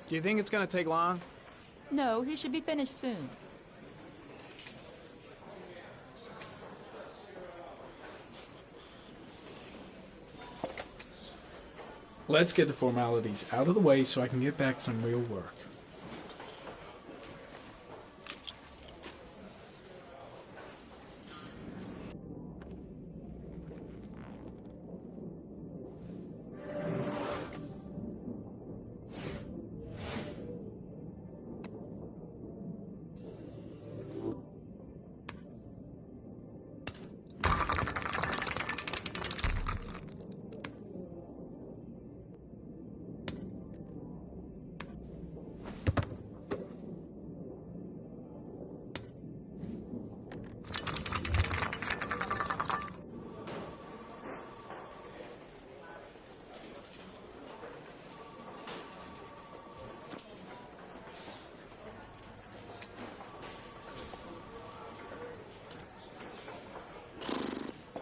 Do you think it's gonna take long? No, he should be finished soon. Let's get the formalities out of the way so I can get back to some real work.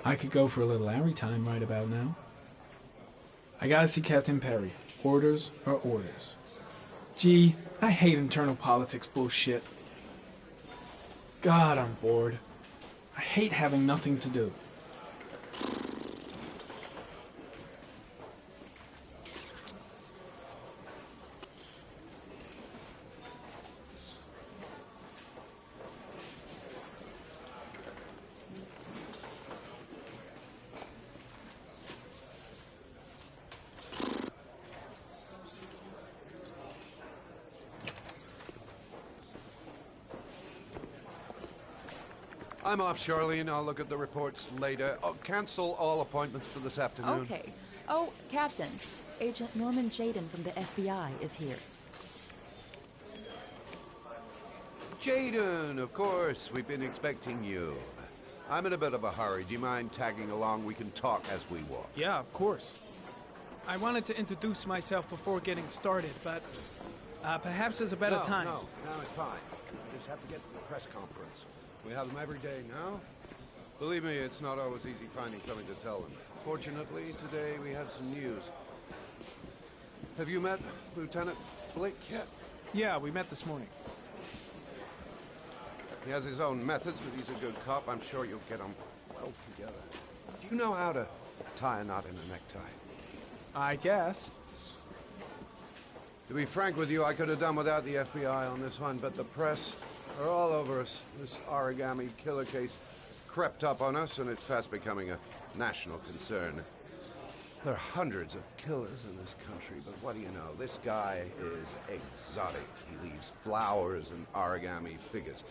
I could go for a little Larry time right about now. I gotta see Captain Perry. Orders are orders. Gee, I hate internal politics bullshit. God, I'm bored. I hate having nothing to do. I'm off, Charlene. I'll look at the reports later. I'll cancel all appointments for this afternoon. Okay. Oh, Captain. Agent Norman Jaden from the FBI is here. Jaden, of course. We've been expecting you. I'm in a bit of a hurry. Do you mind tagging along? We can talk as we walk. Yeah, of course. I wanted to introduce myself before getting started, but perhaps there's a better time. No, it's fine. We just have to get to the press conference. We have them every day now. Believe me, it's not always easy finding something to tell them. Fortunately, today we have some news. Have you met Lieutenant Blake yet? Yeah, we met this morning. He has his own methods, but he's a good cop. I'm sure you'll get on well together. Do you know how to tie a knot in a necktie? I guess. To be frank with you, I could have done without the FBI on this one, but the press are all over us. This origami killer case crept up on us, and it's fast becoming a national concern. There are hundreds of killers in this country, but what do you know? This guy is exotic. He leaves flowers and origami figures.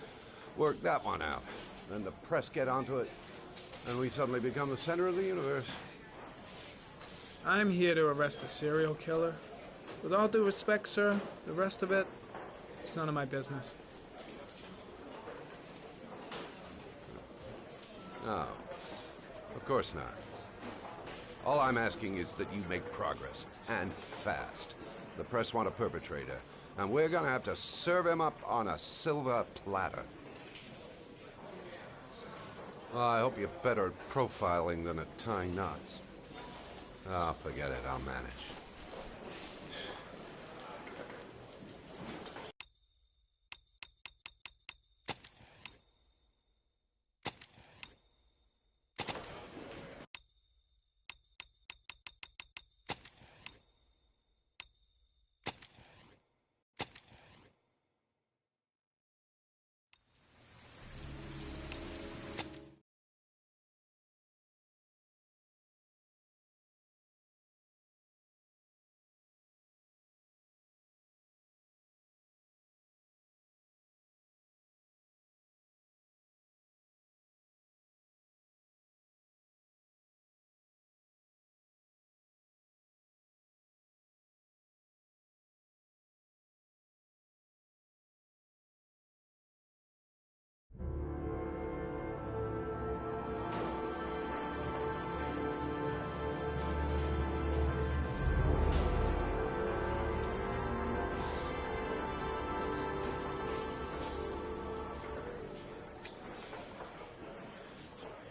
Work that one out. Then the press get onto it, and we suddenly become the center of the universe. I'm here to arrest a serial killer. With all due respect, sir, the rest of it, it's none of my business. No, of course not. All I'm asking is that you make progress, and fast. The press want a perpetrator, and we're gonna have to serve him up on a silver platter. Well, I hope you're better at profiling than at tying knots. Oh, forget it, I'll manage.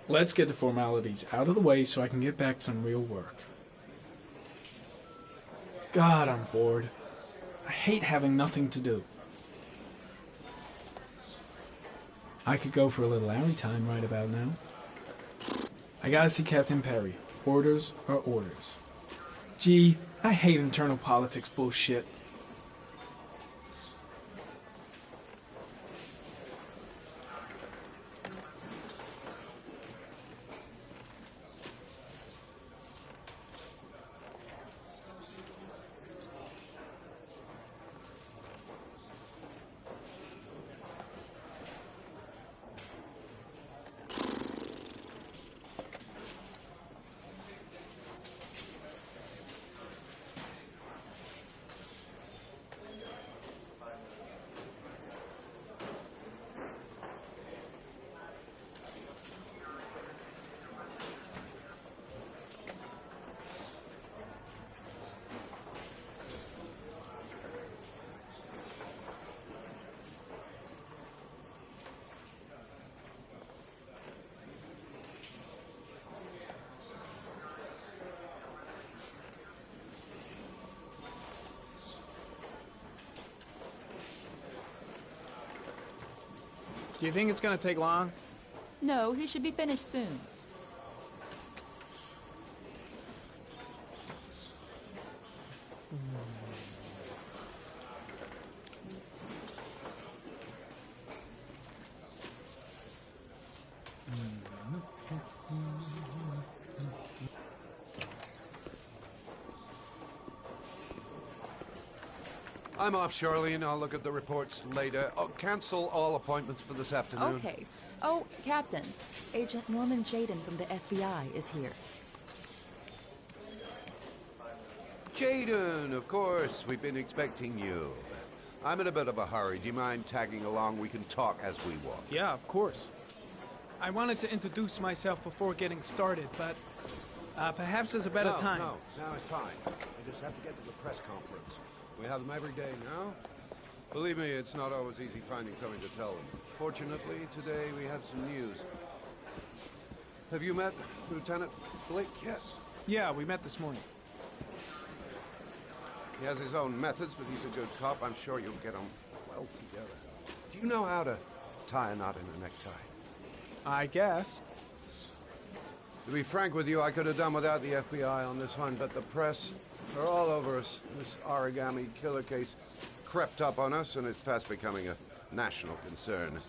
Let's get the formalities out of the way so I can get back to some real work. God, I'm bored. I hate having nothing to do. I could go for a little Larry time right about now. I gotta see Captain Perry. Orders are orders. Gee, I hate internal politics bullshit. Do you think it's gonna take long? No, he should be finished soon. I'm off, Charlene. I'll look at the reports later. Oh, cancel all appointments for this afternoon. Okay. Oh, Captain. Agent Norman Jaden from the FBI is here. Jaden, of course. We've been expecting you. I'm in a bit of a hurry. Do you mind tagging along? We can talk as we walk. Yeah, of course. I wanted to introduce myself before getting started, but perhaps there's a better time. No, it's fine. I just have to get to the press conference. We have them every day now. Believe me, it's not always easy finding something to tell them. Fortunately, today we have some news. Have you met Lieutenant Blake yet? Yeah, we met this morning. He has his own methods, but he's a good cop. I'm sure you'll get on well together. Do you know how to tie a knot in a necktie? I guess. To be frank with you, I could have done without the FBI on this one, but the press are all over us. This origami killer case crept up on us, and it's fast becoming a national concern.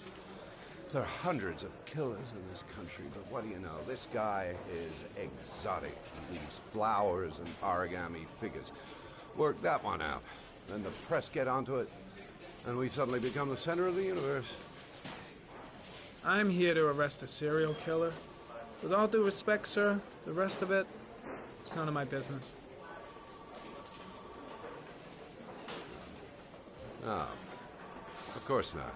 There are hundreds of killers in this country, but what do you know? This guy is exotic. He leaves flowers and origami figures. Work that one out. Then the press get onto it, and we suddenly become the center of the universe. I'm here to arrest a serial killer. With all due respect, sir, the rest of it, it's none of my business. No, of course not.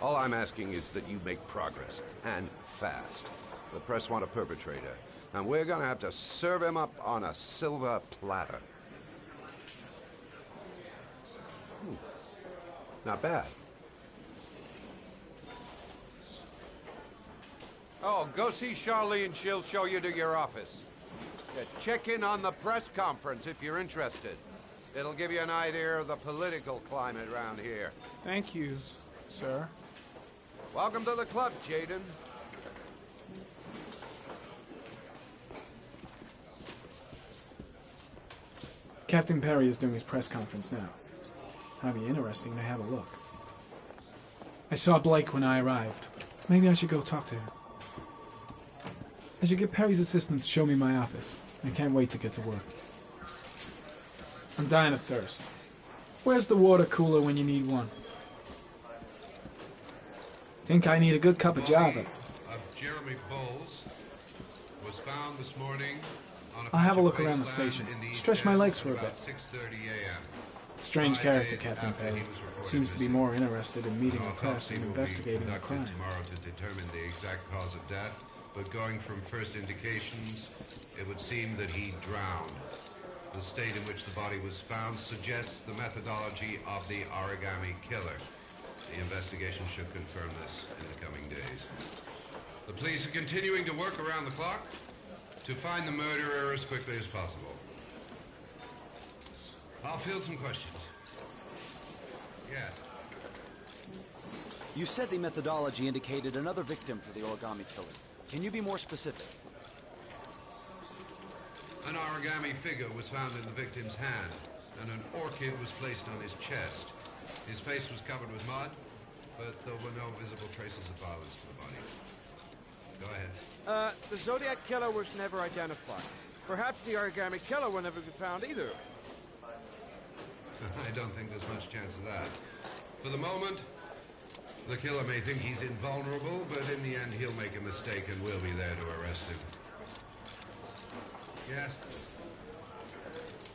All I'm asking is that you make progress, and fast. The press want a perpetrator, and we're gonna have to serve him up on a silver platter. Not bad. Oh, go see Charlene. She'll show you to your office. Yeah, check in on the press conference if you're interested. It'll give you an idea of the political climate around here. Thank you, sir. Welcome to the club, Jaden. Captain Perry is doing his press conference now. Might be interesting to have a look. I saw Blake when I arrived. Maybe I should go talk to him. I should get Perry's assistant to show me my office. I can't wait to get to work. I'm dying of thirst. Where's the water cooler when you need one? Think I need a good cup of Java. Of Jeremy Bowles was found this morning on I'll have a look around the station. Stretch my legs for a bit. 6:30 a.m. Strange character, Captain Perry. Seems to be more interested in meeting the press than investigating the crime. Tomorrow to determine the exact cause of death, but going from first indications, it would seem that he drowned. The state in which the body was found suggests the methodology of the origami killer. The investigation should confirm this in the coming days. The police are continuing to work around the clock to find the murderer as quickly as possible. I'll field some questions. Yes. You said the methodology indicated another victim for the origami killer. Can you be more specific? An origami figure was found in the victim's hand, and an orchid was placed on his chest. His face was covered with mud, but there were no visible traces of violence to the body. Go ahead. The Zodiac killer was never identified. Perhaps the origami killer will never be found either. I don't think there's much chance of that. For the moment, the killer may think he's invulnerable, but in the end he'll make a mistake and we'll be there to arrest him. Yes?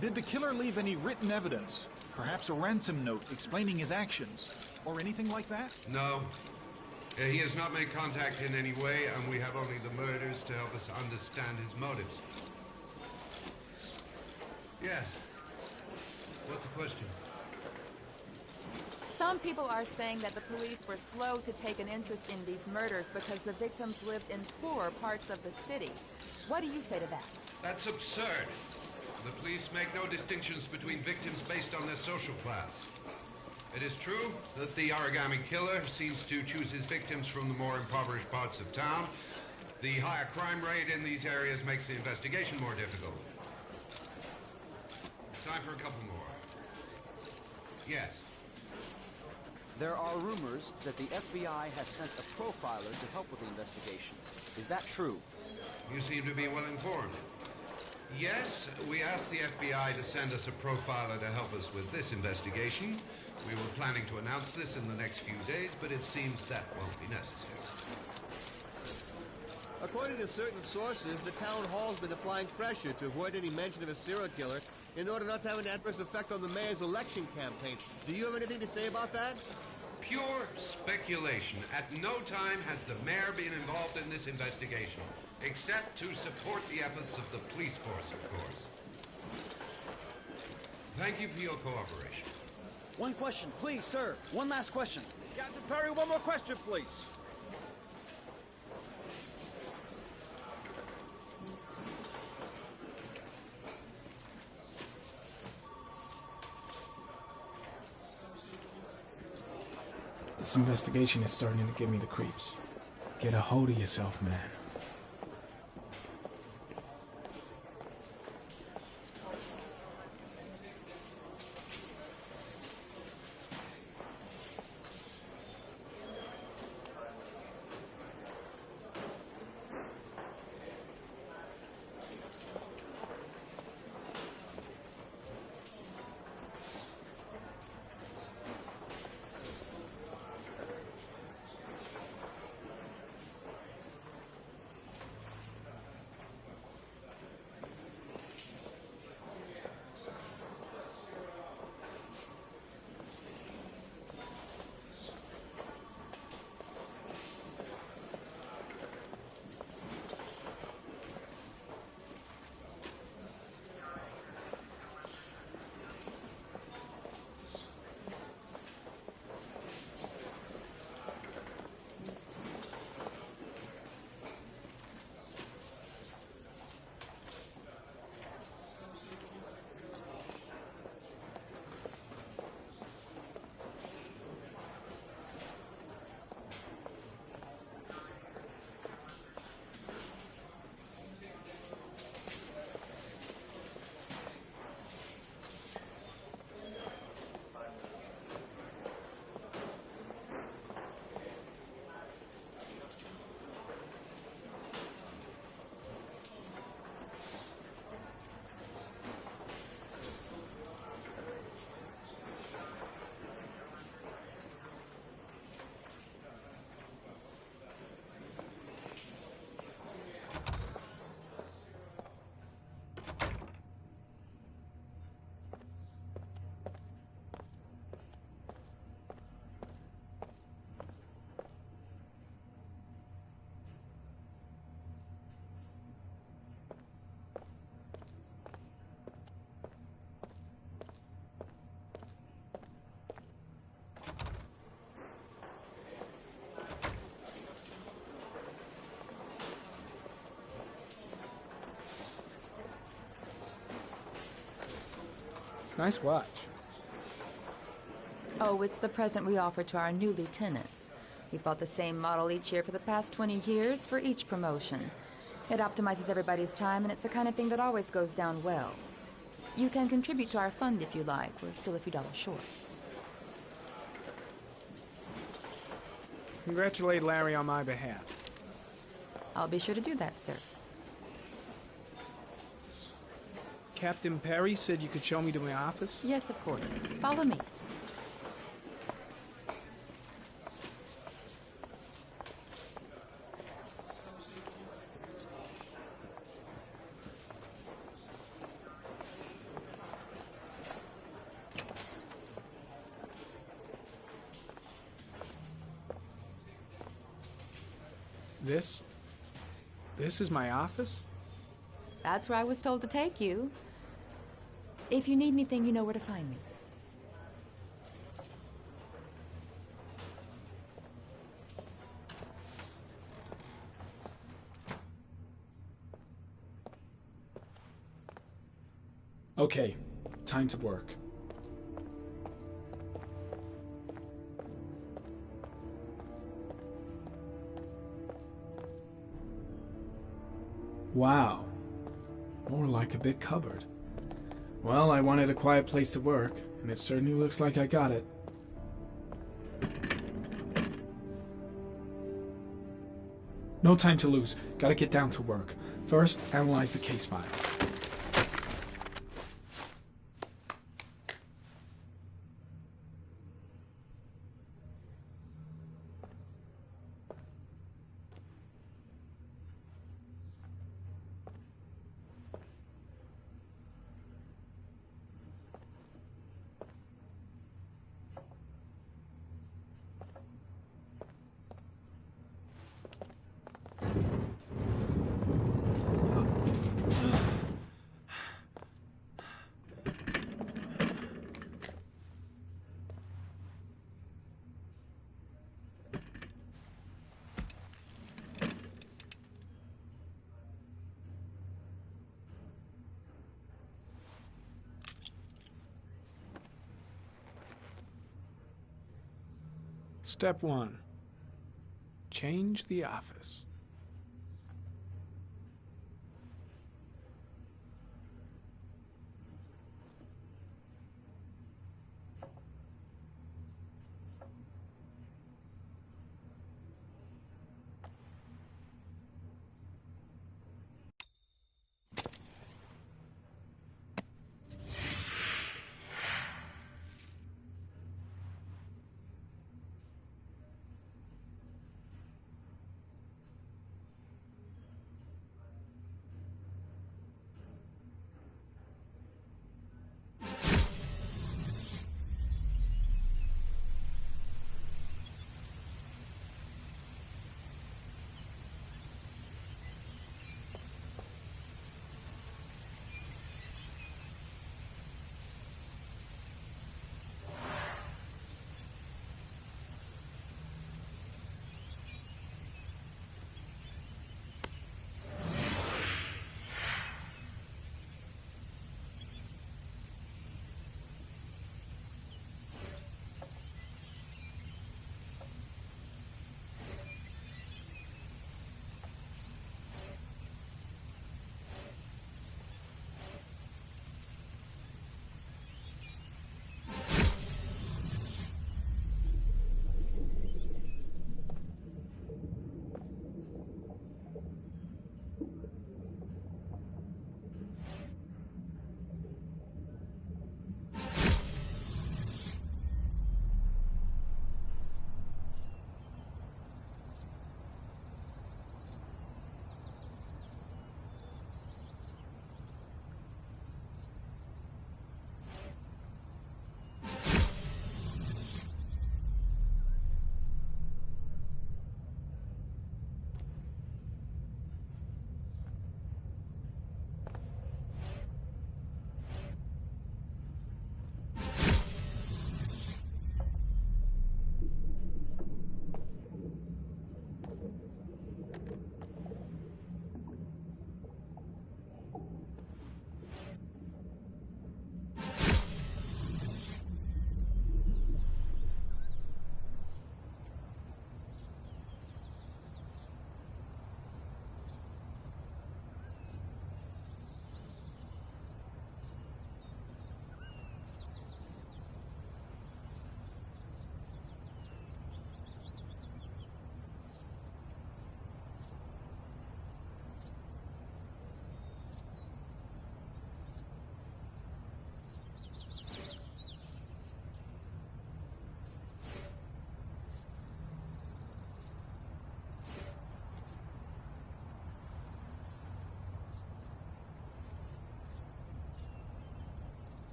Did the killer leave any written evidence? Perhaps a ransom note explaining his actions? Or anything like that? No. He has not made contact in any way, and we have only the murders to help us understand his motives. Yes. What's the question? Some people are saying that the police were slow to take an interest in these murders because the victims lived in poorer parts of the city. What do you say to that? That's absurd. The police make no distinctions between victims based on their social class. It is true that the origami killer seems to choose his victims from the more impoverished parts of town. The higher crime rate in these areas makes the investigation more difficult. Time for a couple more. Yes. There are rumors that the FBI has sent a profiler to help with the investigation. Is that true? You seem to be well informed. Yes, we asked the FBI to send us a profiler to help us with this investigation. We were planning to announce this in the next few days, but it seems that won't be necessary. According to certain sources, the town hall's been applying pressure to avoid any mention of a serial killer in order not to have an adverse effect on the mayor's election campaign. Do you have anything to say about that? Pure speculation. At no time has the mayor been involved in this investigation, except to support the efforts of the police force, of course. Thank you for your cooperation. One question, please, sir. One last question. Captain Perry, one more question, please. This investigation is starting to give me the creeps. Get a hold of yourself, man. Nice watch. Oh, it's the present we offer to our new lieutenants. We bought the same model each year for the past 20 years for each promotion. It optimizes everybody's time, and it's the kind of thing that always goes down well. You can contribute to our fund if you like. We're still a few dollars short. Congratulate Larry on my behalf. I'll be sure to do that, sir. Captain Perry said you could show me to my office? Yes, of course. Follow me. This is my office? That's where I was told to take you. If you need anything, you know where to find me. Okay, time to work. Wow. More like a big cupboard. Well, I wanted a quiet place to work, and it certainly looks like I got it. No time to lose. Gotta get down to work. First, analyze the case files. Step 1. Change the office.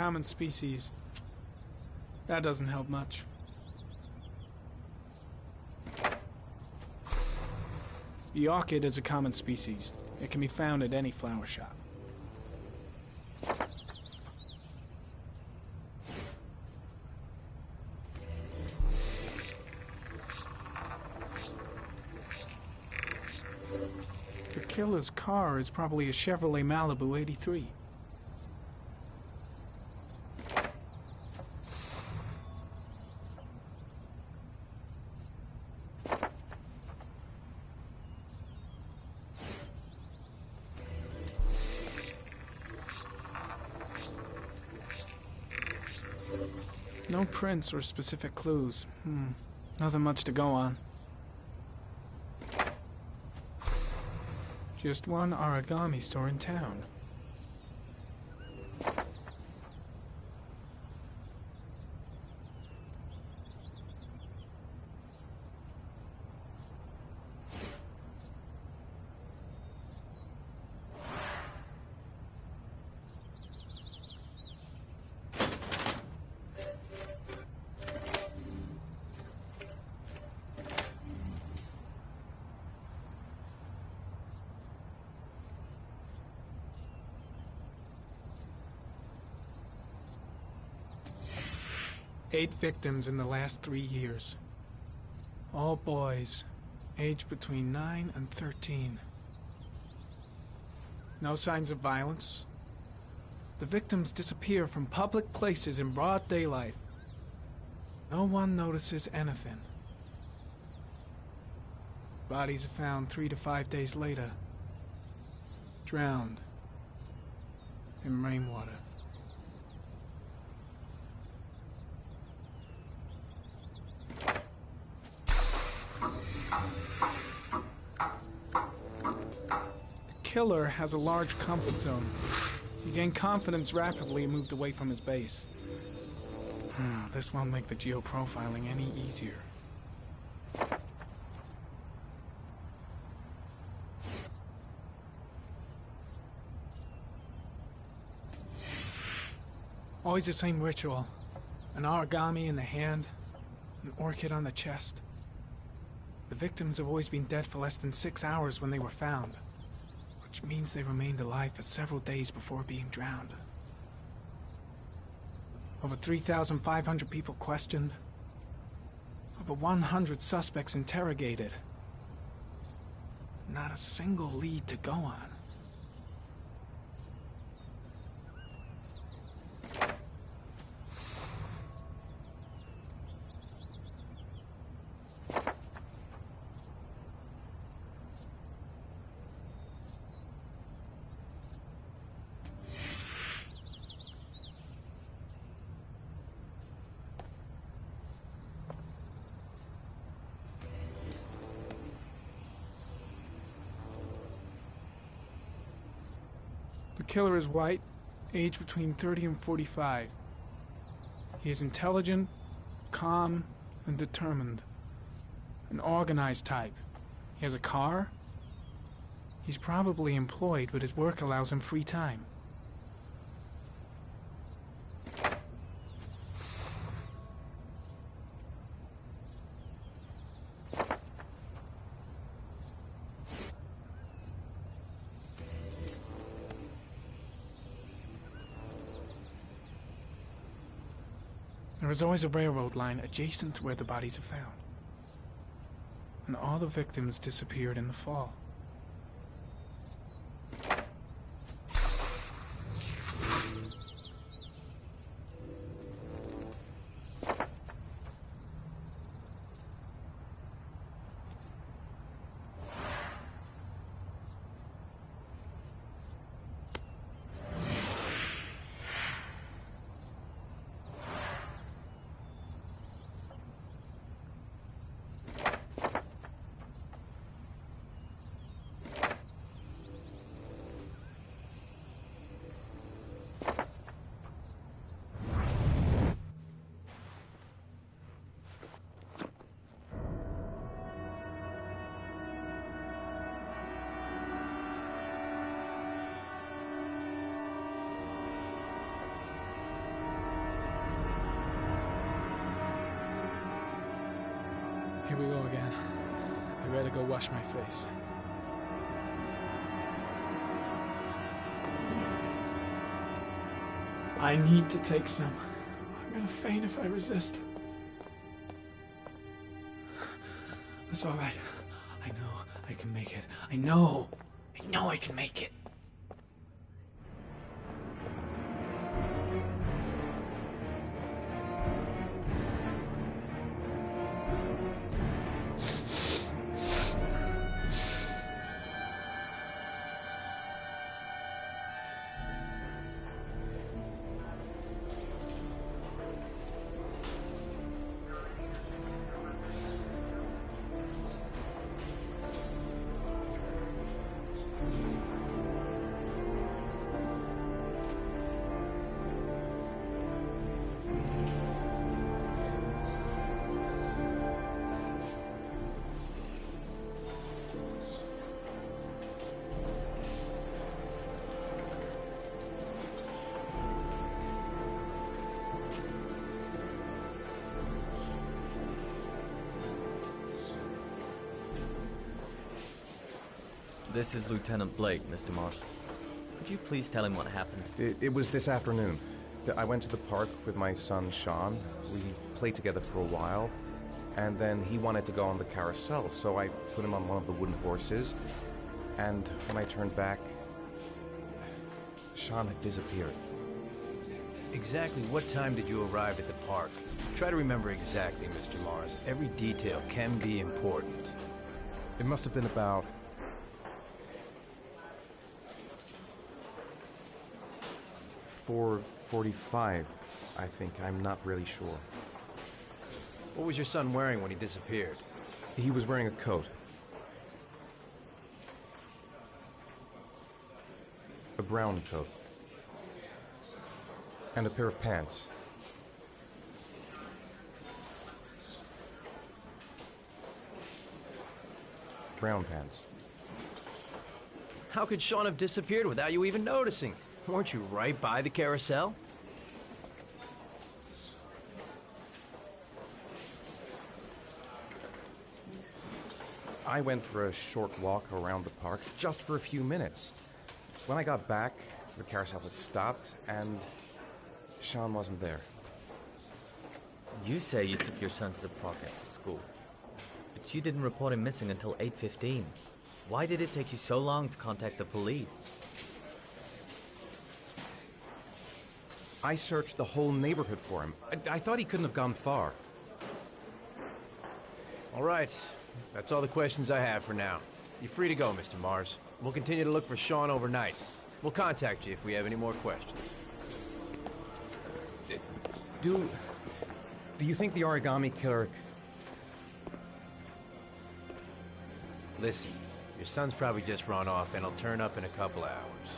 common species. That doesn't help much. The orchid is a common species. It can be found at any flower shop. The killer's car is probably a Chevrolet Malibu 83. No prints or specific clues. Nothing much to go on. Just one origami store in town. Eight victims in the last 3 years. All boys, aged between 9 and 13. No signs of violence. The victims disappear from public places in broad daylight. No one notices anything. Bodies are found 3 to 5 days later, drowned in rainwater. The killer has a large comfort zone. He gained confidence rapidly and moved away from his base. This won't make the geoprofiling any easier. Always the same ritual. An origami in the hand, an orchid on the chest. The victims have always been dead for less than 6 hours when they were found, which means they remained alive for several days before being drowned. Over 3,500 people questioned. Over 100 suspects interrogated. Not a single lead to go on. The killer is white, aged between 30 and 45. He is intelligent, calm, and determined. An organized type. He has a car. He's probably employed, but his work allows him free time. There is always a railroad line adjacent to where the bodies are found. And all the victims disappeared in the fall. we go again. I better go wash my face. I need to take some. I'm gonna faint if I resist. It's all right. I know I can make it. I know I can make it. This is Lieutenant Blake, Mr. Marsh. Could you please tell him what happened? It was this afternoon. I went to the park with my son, Sean. We played together for a while, and then he wanted to go on the carousel, so I put him on one of the wooden horses, and when I turned back, Sean had disappeared. Exactly what time did you arrive at the park? Try to remember exactly, Mr. Mars. Every detail can be important. It must have been about 4:45, I think. I'm not really sure. What was your son wearing when he disappeared? He was wearing a coat. A brown coat. And a pair of pants. Brown pants. How could Sean have disappeared without you even noticing? Weren't you right by the carousel? I went for a short walk around the park, just for a few minutes. When I got back, the carousel had stopped, and Sean wasn't there. You say you took your son to the park after school, but you didn't report him missing until 8:15. Why did it take you so long to contact the police? I searched the whole neighborhood for him. I thought he couldn't have gone far. All right. That's all the questions I have for now. You're free to go, Mr. Mars. We'll continue to look for Sean overnight. We'll contact you if we have any more questions. Do you think the origami killer... Listen, your son's probably just run off and he'll turn up in a couple hours.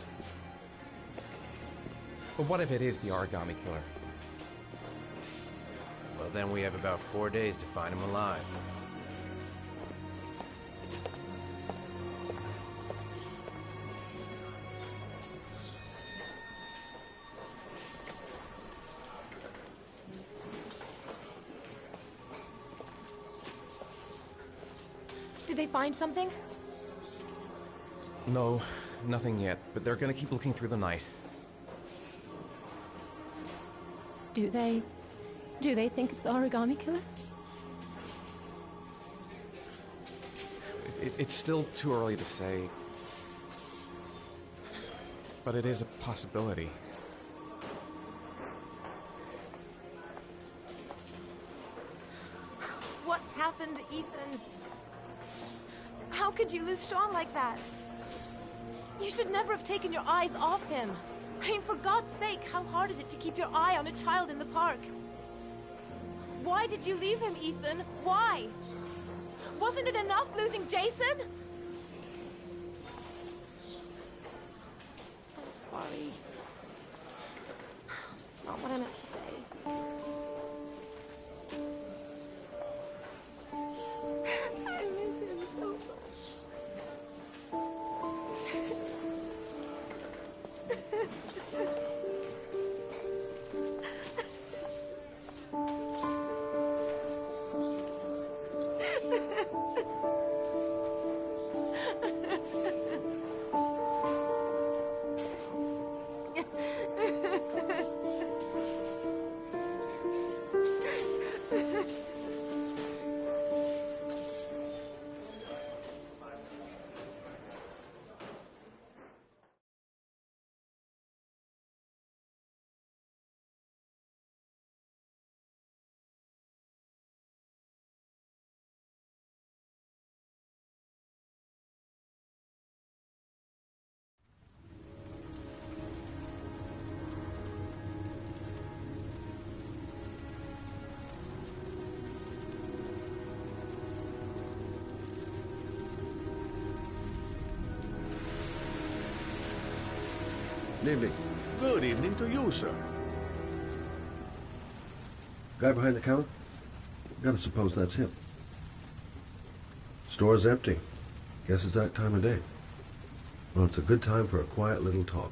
But what if it is the origami killer? Well, then we have about 4 days to find him alive. Did they find something? No, nothing yet, but they're gonna keep looking through the night. Do they think it's the origami killer? It's still too early to say, but it is a possibility. What happened, Ethan? How could you lose Sean like that? You should never have taken your eyes off him. I mean, for God's sake, how hard is it to keep your eye on a child in the park? Why did you leave him, Ethan? Why? Wasn't it enough losing Jason? I'm sorry. It's not what I meant to say. I miss him so much. Good evening. Good evening to you, sir. Guy behind the counter? Gotta suppose that's him. Store's empty. Guess it's that time of day. Well, it's a good time for a quiet little talk.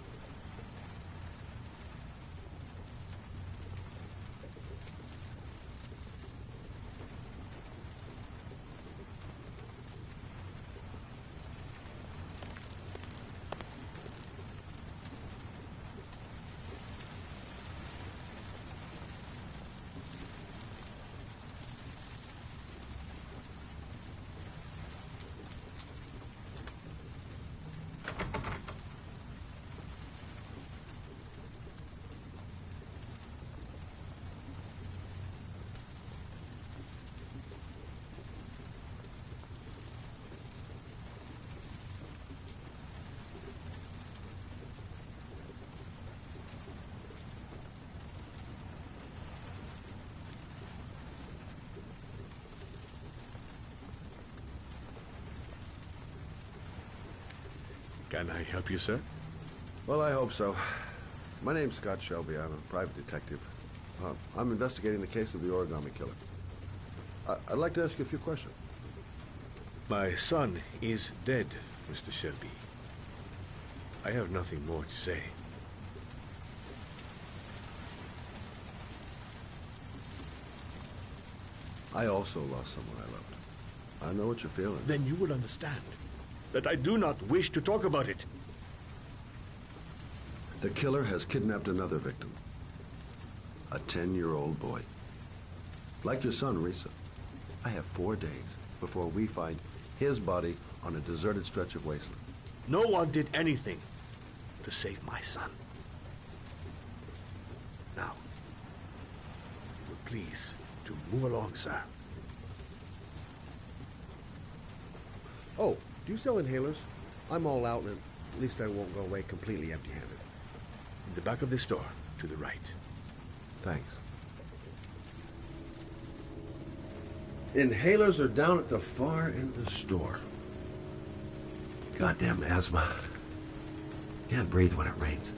Can I help you, sir? Well, I hope so. My name's Scott Shelby. I'm a private detective. I'm investigating the case of the origami killer. I'd like to ask you a few questions. My son is dead, Mr. Shelby. I have nothing more to say. I also lost someone I loved. I know what you're feeling. Then you will understand that I do not wish to talk about it. The killer has kidnapped another victim. A 10-year-old boy. Like your son, Risa. I have 4 days before we find his body on a deserted stretch of wasteland. No one did anything to save my son. Now, please, to move along, sir. Oh, do you sell inhalers? I'm all out, and at least I won't go away completely empty-handed. In the back of the store, to the right. Thanks. Inhalers are down at the far end of the store. Goddamn asthma. Can't breathe when it rains.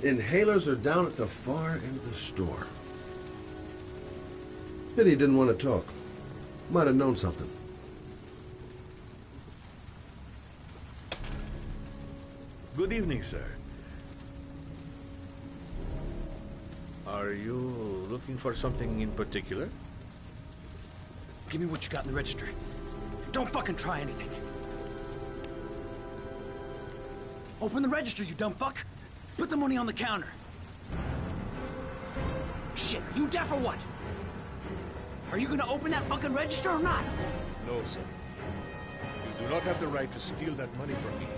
Inhalers are down at the far end of the store. Pity he didn't want to talk. Might have known something. Good evening, sir. Are you looking for something in particular? Give me what you got in the register. Don't fucking try anything. Open the register, you dumb fuck. Put the money on the counter. Shit, are you deaf or what? Are you gonna open that fucking register or not? No, sir. You do not have the right to steal that money from me.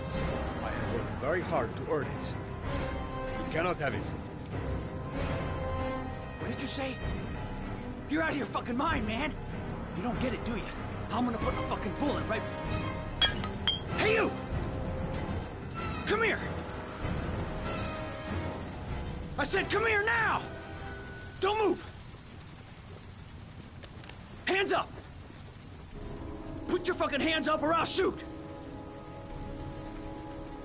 I have worked very hard to earn it. You cannot have it. What did you say? You're out of your fucking mind, man. You don't get it, do you? I'm gonna put a fucking bullet right... Hey, you! Come here! I said come here now! Don't move! Hands up! Put your fucking hands up or I'll shoot!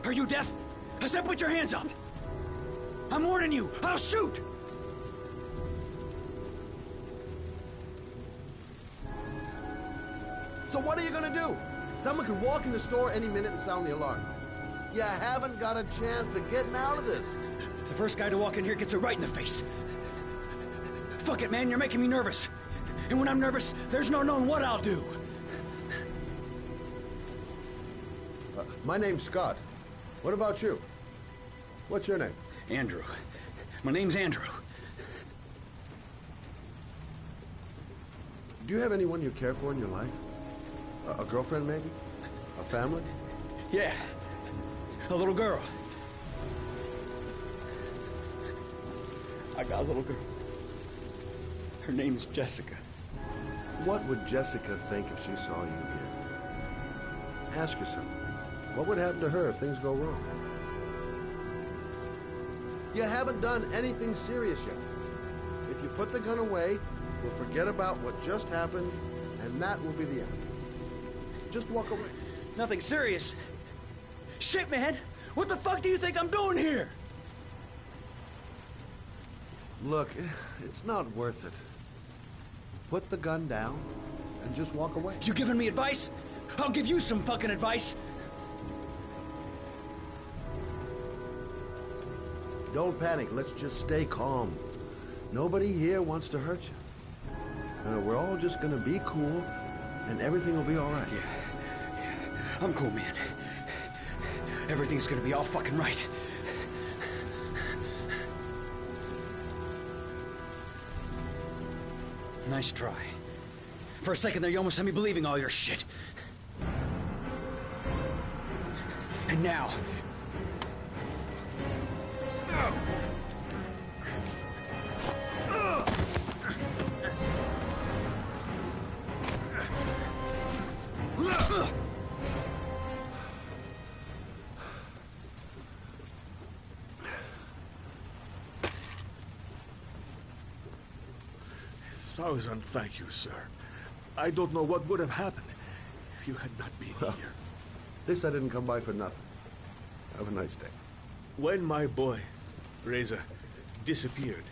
Are you deaf? I said put your hands up! I'm warning you, I'll shoot! So what are you gonna do? Someone could walk in the store any minute and sound the alarm. You haven't got a chance of getting out of this. The first guy to walk in here gets it right in the face. Fuck it, man, you're making me nervous. And when I'm nervous, there's no knowing what I'll do. My name's Scott. What about you? What's your name? Andrew. My name's Andrew. Do you have anyone you care for in your life? A girlfriend, maybe? A family? Yeah. A little girl. I got a little girl. Her name's Jessica. What would Jessica think if she saw you here? Ask yourself, what would happen to her if things go wrong? You haven't done anything serious yet. If you put the gun away, we'll forget about what just happened, and that will be the end. Just walk away. Nothing serious. Shit, man! What the fuck do you think I'm doing here? Look, it's not worth it. Put the gun down and just walk away. You giving me advice? I'll give you some fucking advice. Don't panic. Let's just stay calm. Nobody here wants to hurt you. We're all just gonna be cool, and everything will be all right. Yeah, I'm cool, man. Everything's gonna be all fucking right. Nice try. For a second there, you almost had me believing all your shit. And now... Thousand thank you, sir. I don't know what would have happened if you had not been here. At least I didn't come by for nothing. Have a nice day. When my boy, Reza, disappeared,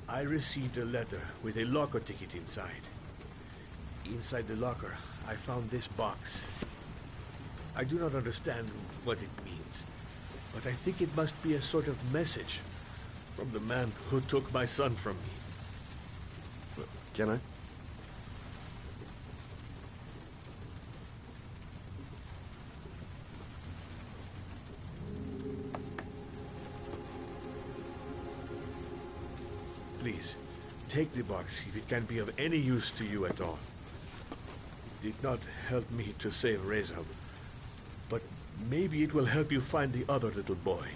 I received a letter with a locker ticket inside. Inside the locker, I found this box. I do not understand what it means, but I think it must be a sort of message from the man who took my son from me. Can I? Please, take the box if it can be of any use to you at all. It did not help me to save Reza, but maybe it will help you find the other little boy.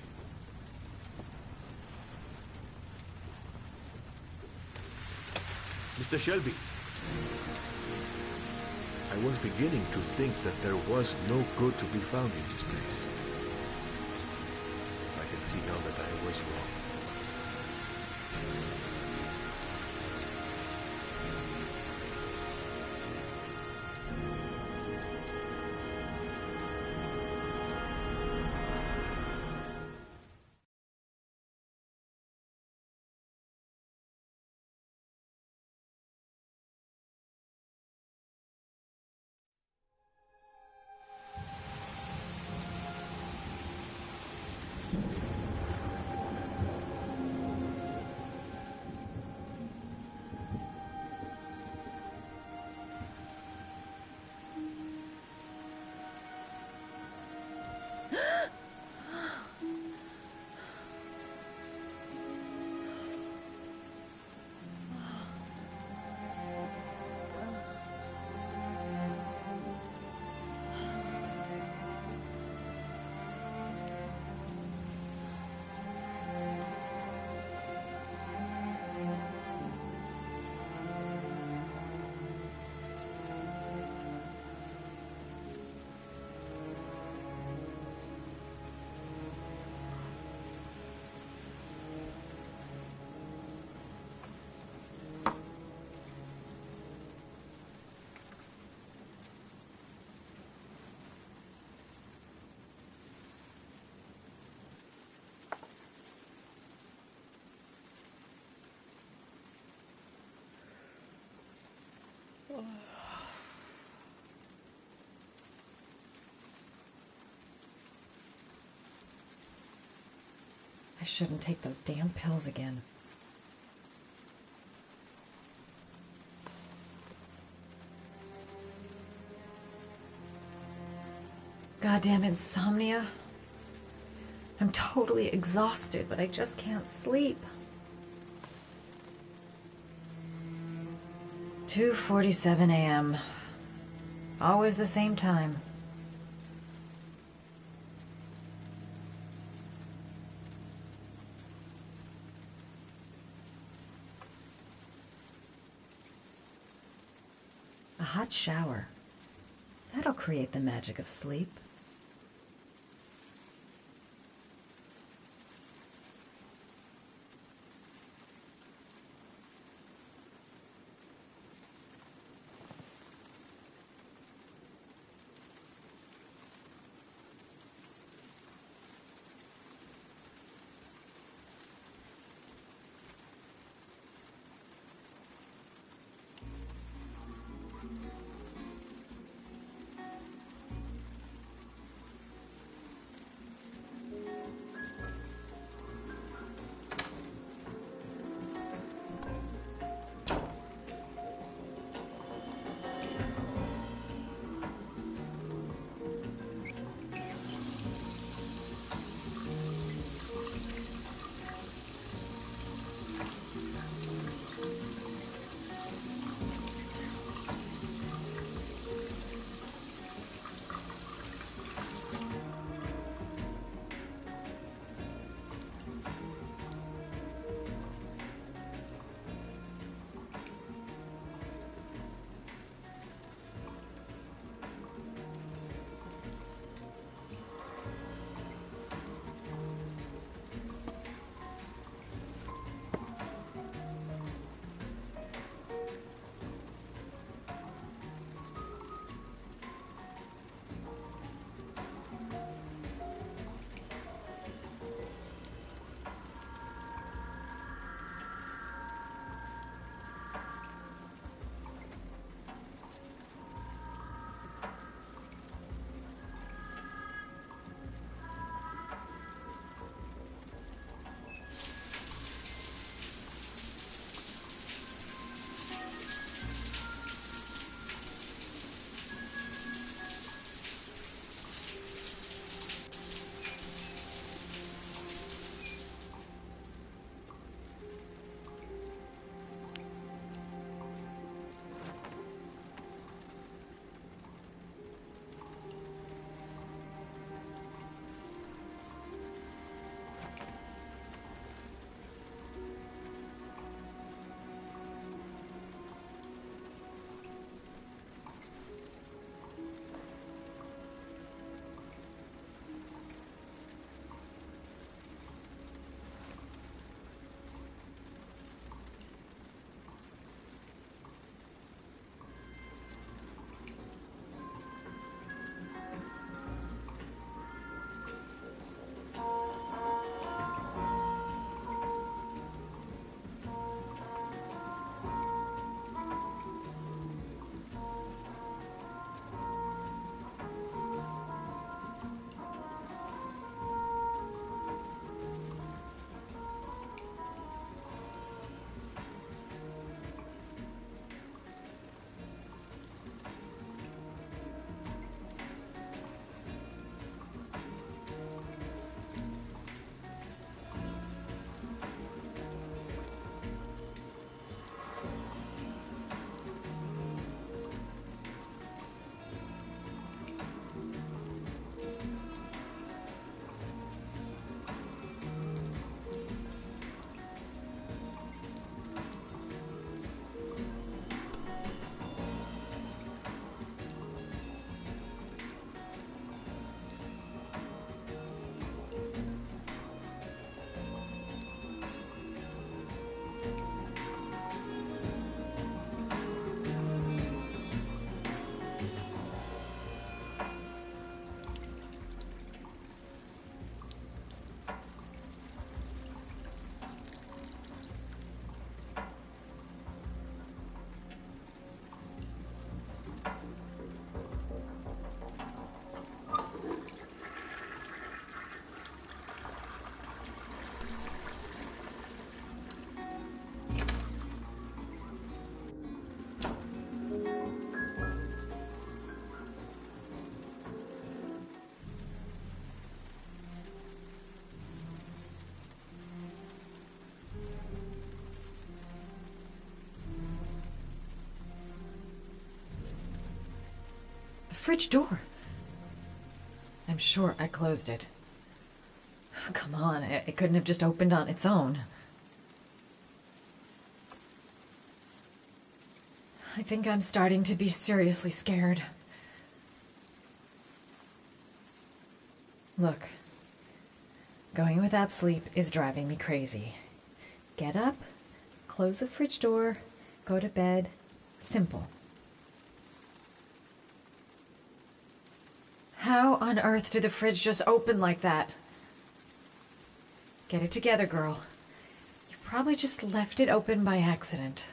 Mr. Shelby, I was beginning to think that there was no good to be found in this place. I can see now that I was wrong. I shouldn't take those damn pills again. Goddamn insomnia. I'm totally exhausted, but I just can't sleep. 2:47 a.m. Always the same time. A hot shower. That'll create the magic of sleep. fridge door. I'm sure I closed it. Come on, it couldn't have just opened on its own. I think I'm starting to be seriously scared. Look, going without sleep is driving me crazy. Get up, close the fridge door, go to bed. Simple. How on earth did the fridge just open like that? Get it together, girl. You probably just left it open by accident.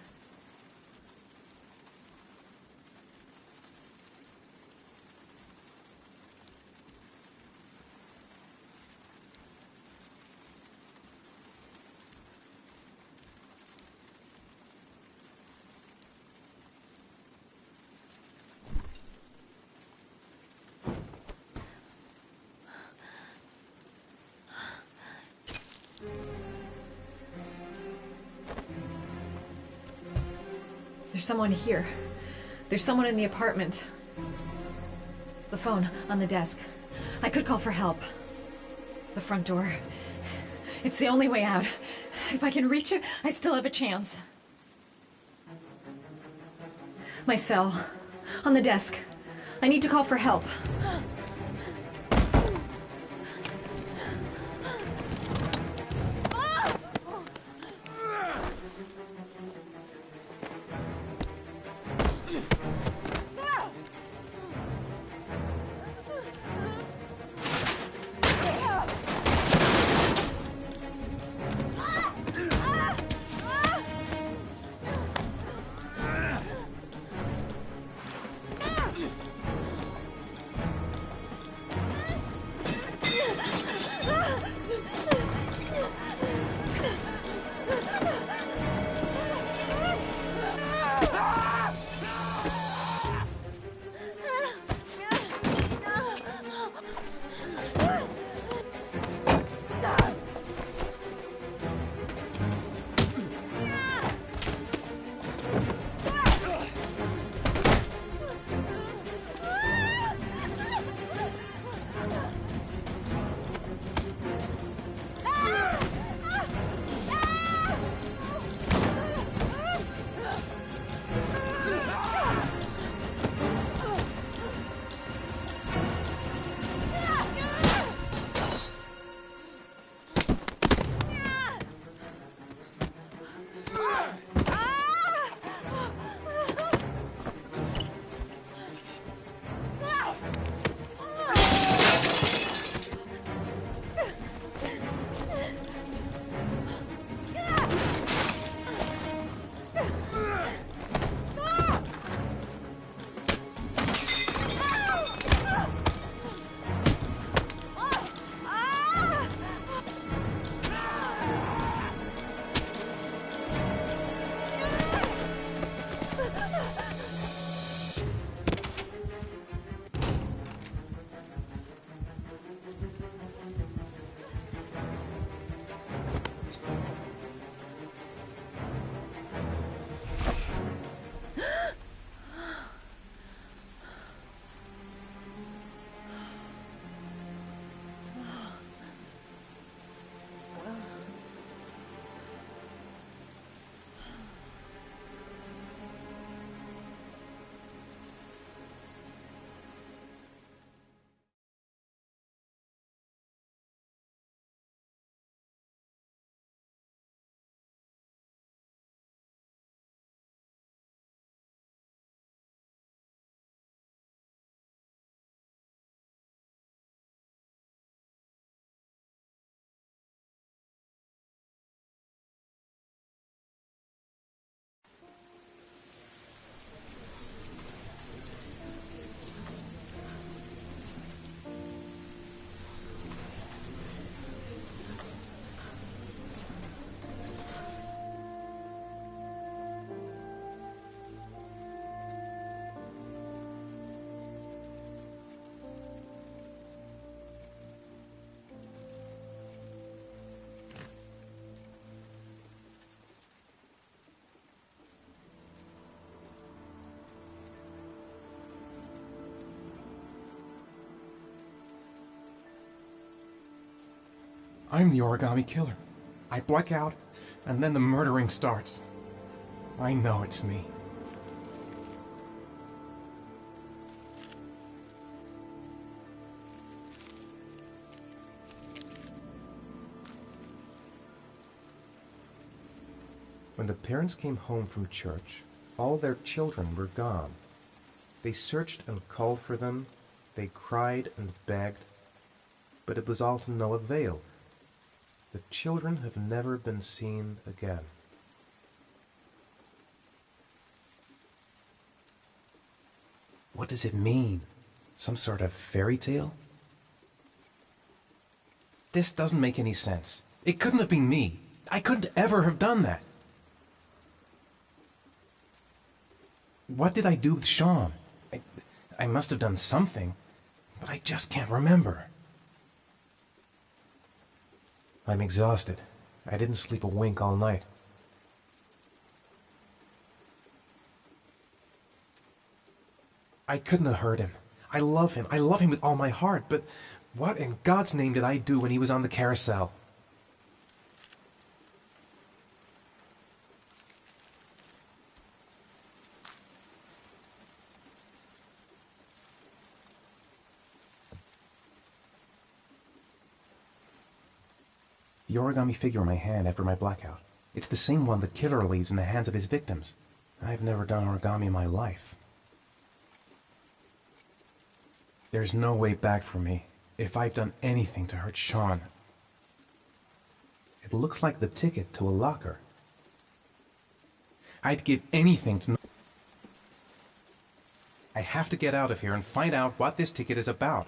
There's someone here. There's someone in the apartment. The phone on the desk. I could call for help. The front door. It's the only way out. If I can reach it, I still have a chance. My cell. On the desk. I need to call for help. I'm the origami killer. I black out, and then the murdering starts. I know it's me. When the parents came home from church, all their children were gone. They searched and called for them, they cried and begged, but it was all to no avail. The children have never been seen again. What does it mean? Some sort of fairy tale? This doesn't make any sense. It couldn't have been me. I couldn't ever have done that. What did I do with Sean? I must have done something, but I just can't remember. I'm exhausted. I didn't sleep a wink all night. I couldn't have hurt him. I love him. I love him with all my heart, but what in God's name did I do when he was on the carousel? The origami figure in my hand after my blackout. It's the same one the killer leaves in the hands of his victims. I've never done origami in my life. There's no way back for me if I've done anything to hurt Sean. It looks like the ticket to a locker. I'd give anything to know. I have to get out of here and find out what this ticket is about.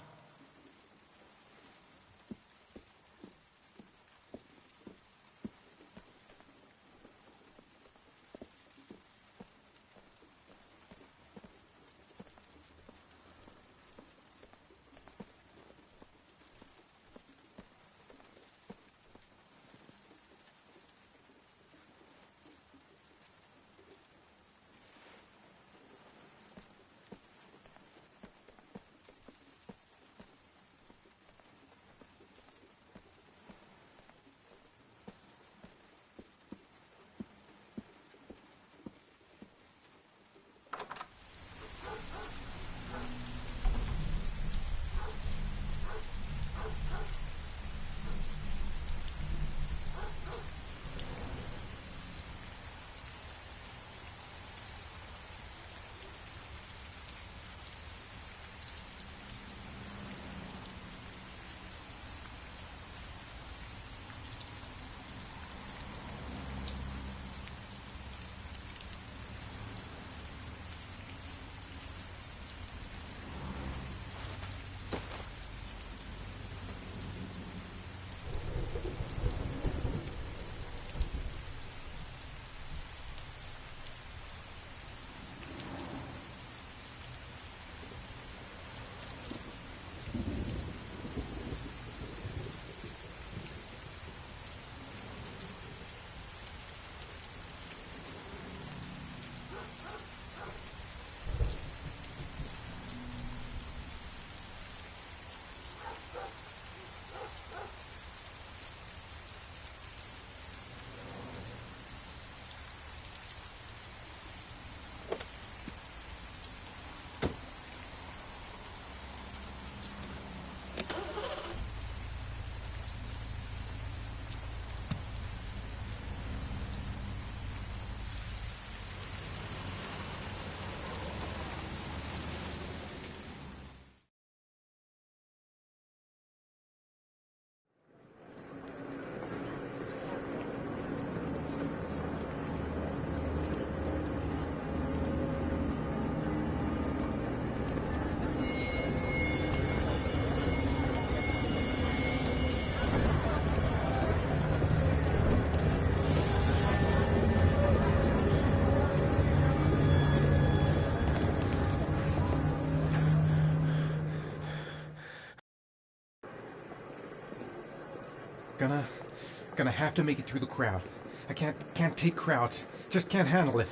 Gonna have to make it through the crowd. I can't take crowds. Just can't handle it.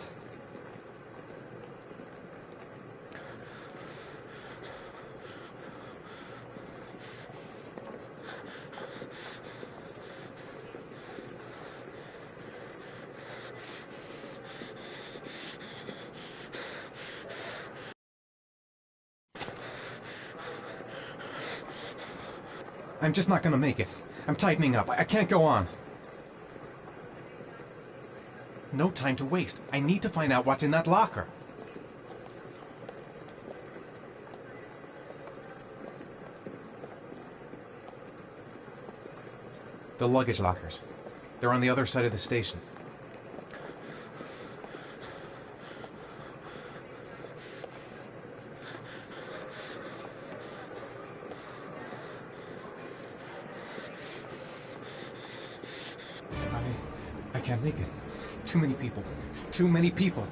I'm just not gonna make it. I'm tightening up. I can't go on. No time to waste. I need to find out what's in that locker. The luggage lockers. They're on the other side of the station. I can't make it. Too many people. Too many people.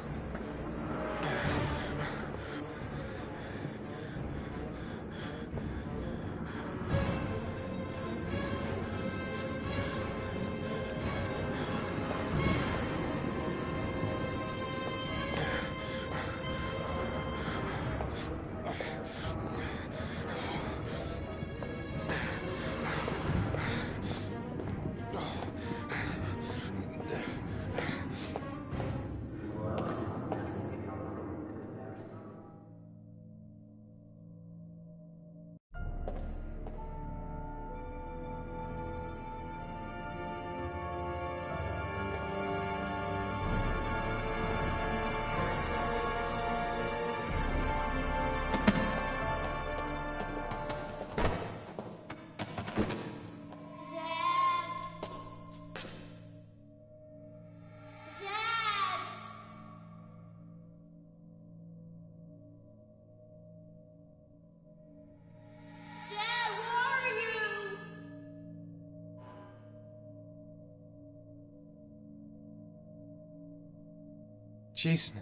Jason.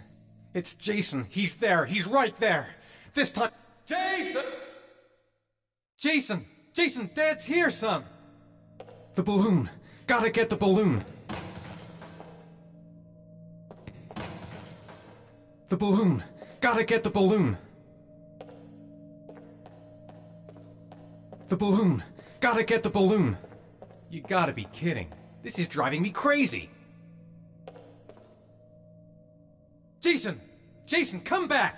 It's Jason. He's there. He's right there. This time... Jason! Jason! Jason, Dad's here, son! The balloon. Gotta get the balloon. The balloon. Gotta get the balloon. The balloon. Gotta get the balloon. You gotta be kidding. This is driving me crazy. Jason! Jason, come back!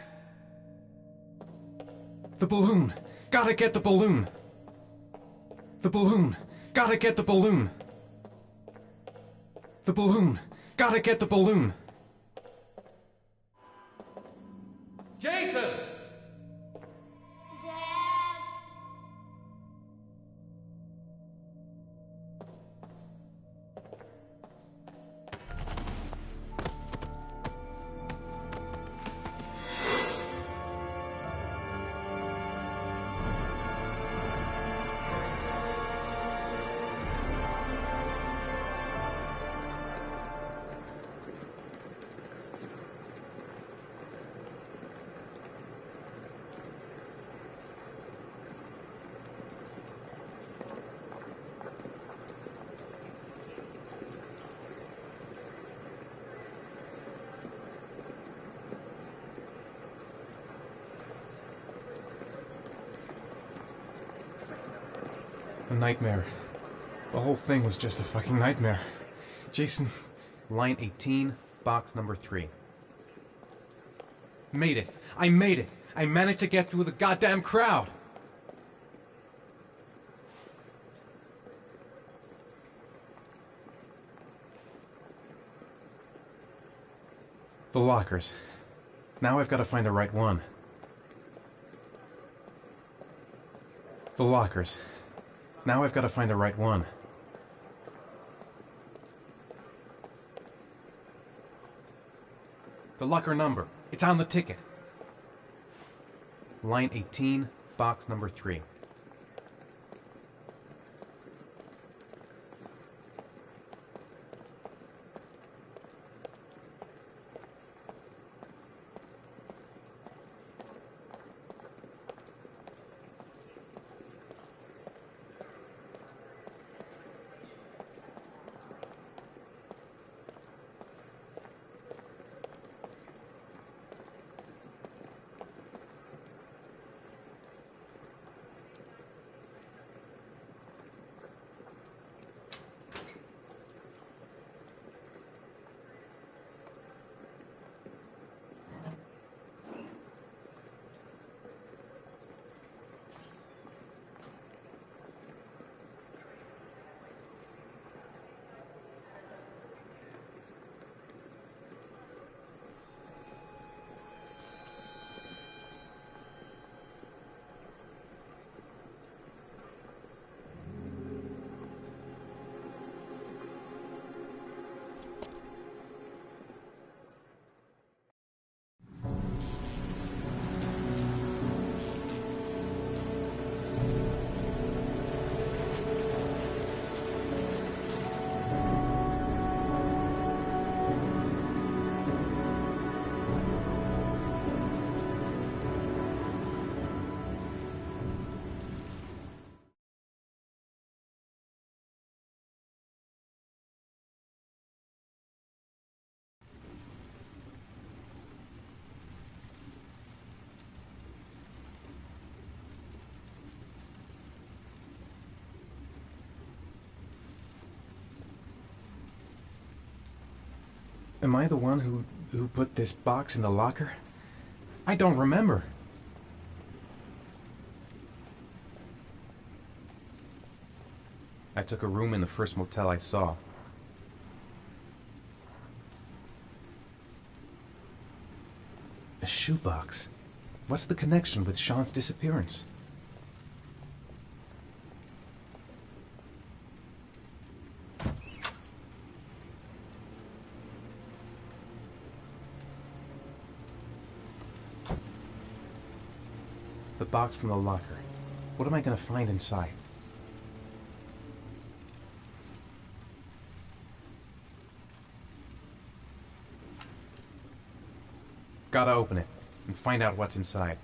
The balloon. Gotta get the balloon. The balloon. Gotta get the balloon. The balloon. Gotta get the balloon. Jason! A nightmare. The whole thing was just a fucking nightmare. Jason, line 18, box number 3. Made it. I made it. I managed to get through the goddamn crowd. The lockers. Now I've got to find the right one. The lockers. Now I've got to find the right one. The locker number. It's on the ticket. Line 18, box number 3. Am I the one who put this box in the locker? I don't remember. I took a room in the first motel I saw. A shoebox. What's the connection with Sean's disappearance? The box from the locker. What am I going to find inside? Gotta open it and find out what's inside.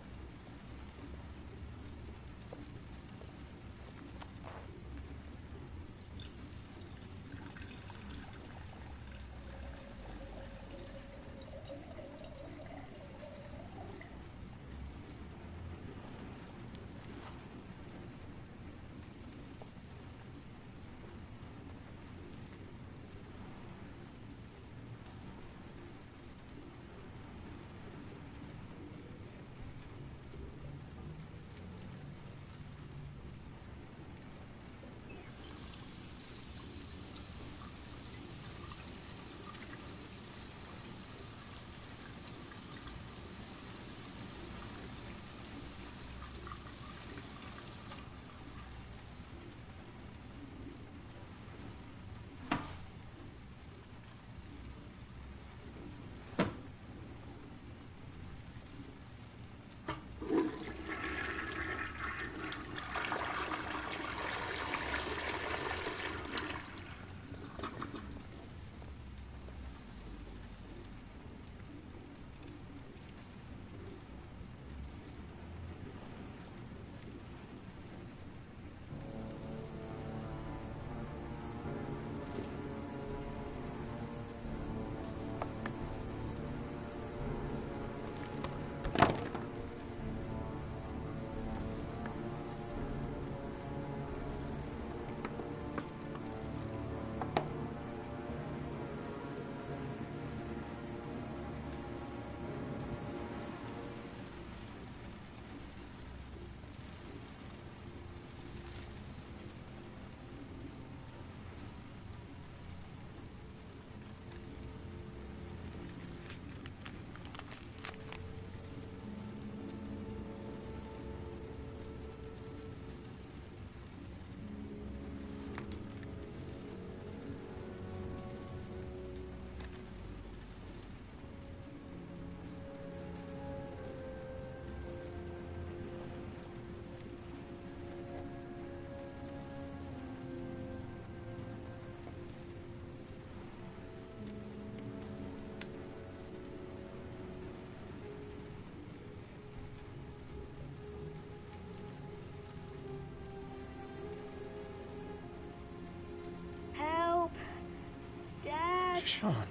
Sean.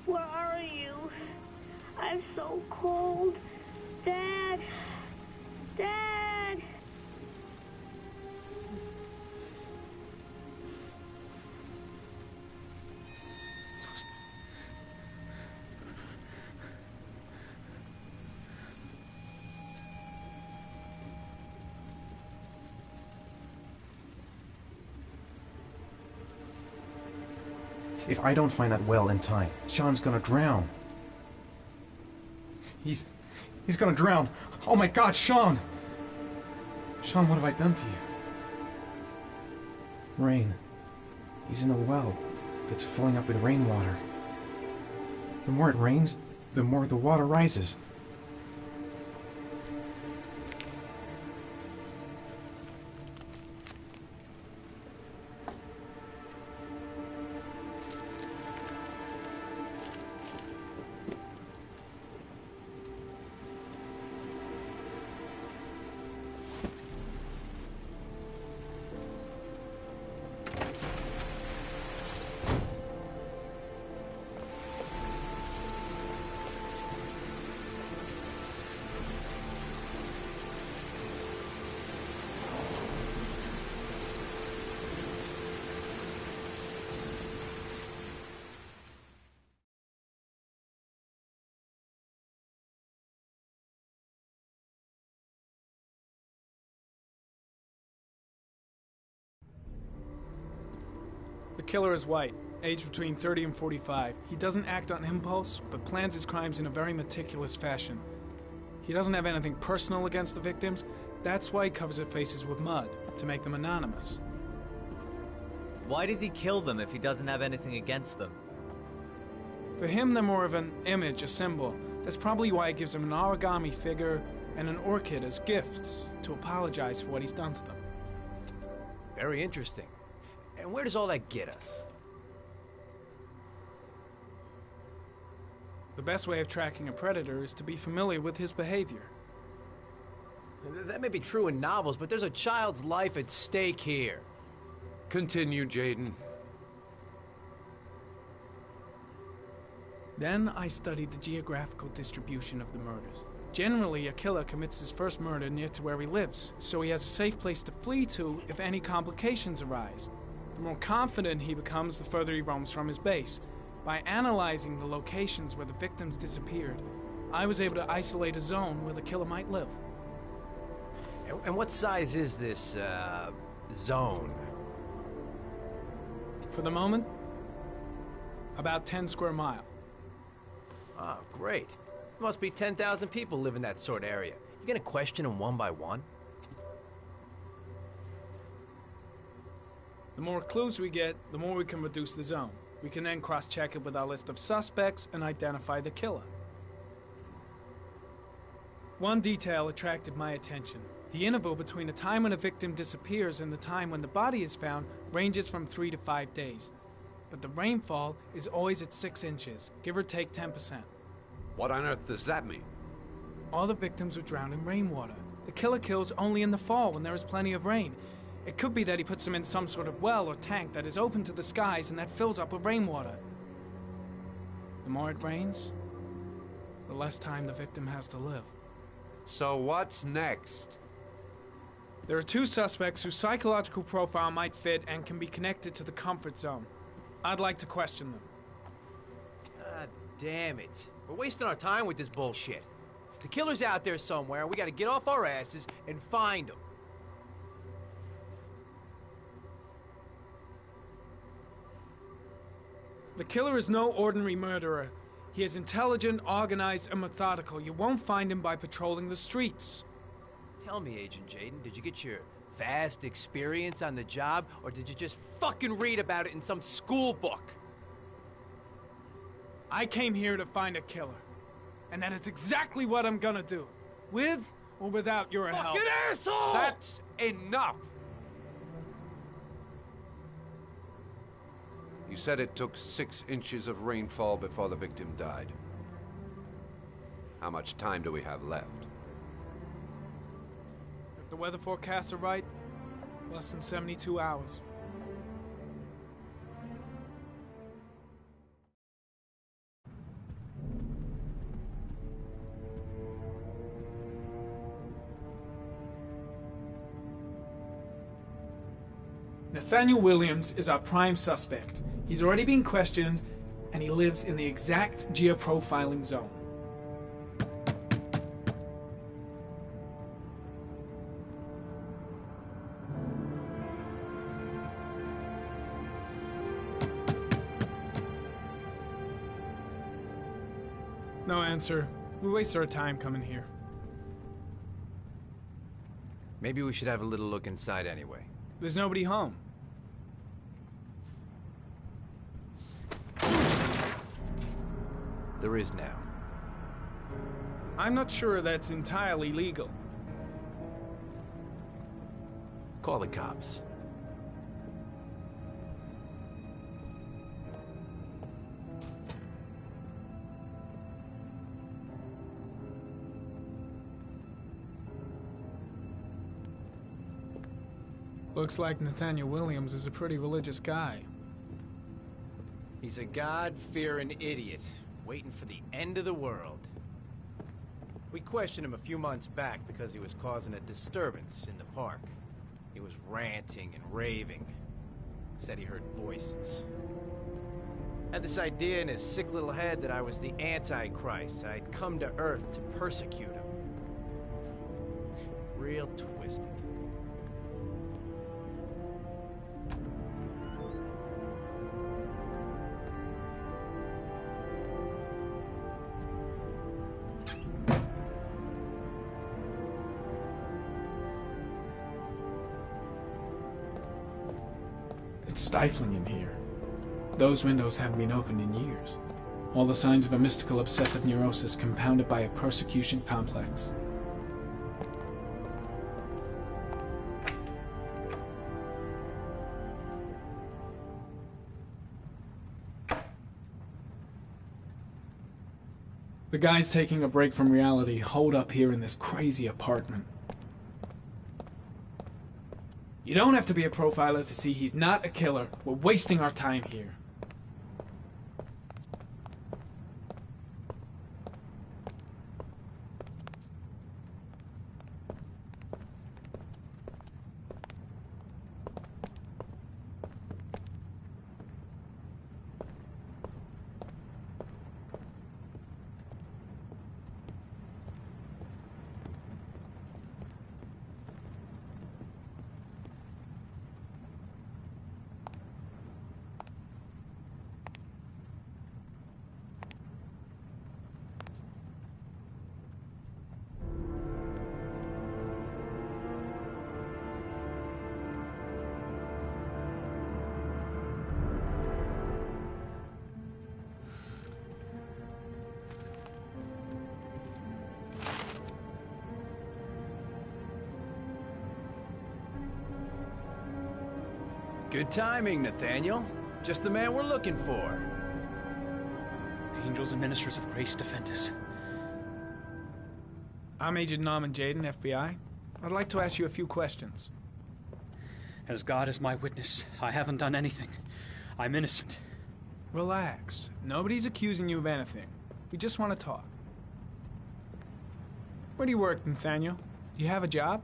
Where are you? I'm so cold. Dad! Dad! If I don't find that well in time, Sean's gonna drown. He's gonna drown. Oh my God, Sean! Sean, what have I done to you? Rain. He's in a well that's filling up with rainwater. The more it rains, the more the water rises. killer is white, aged between 30 and 45. He doesn't act on impulse, but plans his crimes in a very meticulous fashion. He doesn't have anything personal against the victims. That's why he covers their faces with mud, to make them anonymous. Why does he kill them if he doesn't have anything against them? For him, they're more of an image, a symbol. That's probably why he gives them an origami figure and an orchid as gifts, to apologize for what he's done to them. Very interesting. And where does all that get us? The best way of tracking a predator is to be familiar with his behavior. That may be true in novels, but there's a child's life at stake here. Continue, Jaden. Then I studied the geographical distribution of the murders. Generally, a killer commits his first murder near to where he lives, so he has a safe place to flee to if any complications arise. The more confident he becomes, the further he roams from his base. By analyzing the locations where the victims disappeared, I was able to isolate a zone where the killer might live. And what size is this, zone? For the moment, about 10 square miles. Oh, great. Must be 10,000 people live in that sort of area. You gonna question them one by one? The more clues we get, the more we can reduce the zone. We can then cross-check it with our list of suspects and identify the killer. One detail attracted my attention. The interval between the time when a victim disappears and the time when the body is found ranges from 3 to 5 days. But the rainfall is always at 6 inches, give or take 10%. What on earth does that mean? All the victims were drowned in rainwater. The killer kills only in the fall when there is plenty of rain. It could be that he puts them in some sort of well or tank that is open to the skies and that fills up with rainwater. The more it rains, the less time the victim has to live. So what's next? There are 2 suspects whose psychological profile might fit and can be connected to the comfort zone. I'd like to question them. God damn it. We're wasting our time with this bullshit. The killer's out there somewhere, and we gotta get off our asses and find him. The killer is no ordinary murderer. He is intelligent, organized, and methodical. You won't find him by patrolling the streets. Tell me, Agent Jaden, did you get your vast experience on the job, or did you just fucking read about it in some school book? I came here to find a killer. And that is exactly what I'm gonna do. With or without your help. Fucking asshole! That's enough! You said it took 6 inches of rainfall before the victim died. How much time do we have left? If the weather forecasts are right, less than 72 hours. Nathaniel Williams is our prime suspect. He's already been questioned, and he lives in the exact geoprofiling zone. No answer. We waste our time coming here. Maybe we should have a little look inside anyway. There's nobody home. There is now. I'm not sure that's entirely legal. Call the cops. Looks like Nathaniel Williams is a pretty religious guy. He's a God-fearing idiot, waiting for the end of the world. We questioned him a few months back because he was causing a disturbance in the park. He was ranting and raving. Said he heard voices. Had this idea in his sick little head that I was the Antichrist. I'd come to Earth to persecute him. Real twisted. It's stifling in here. Those windows haven't been opened in years. All the signs of a mystical obsessive neurosis compounded by a persecution complex. The guy's taking a break from reality, holed up here in this crazy apartment. You don't have to be a profiler to see he's not a killer. We're wasting our time here. Good timing, Nathaniel. Just the man we're looking for. Angels and ministers of grace defend us. I'm Agent Norman Jaden, FBI. I'd like to ask you a few questions. As God is my witness, I haven't done anything. I'm innocent. Relax. Nobody's accusing you of anything. We just want to talk. Where do you work, Nathaniel? You have a job?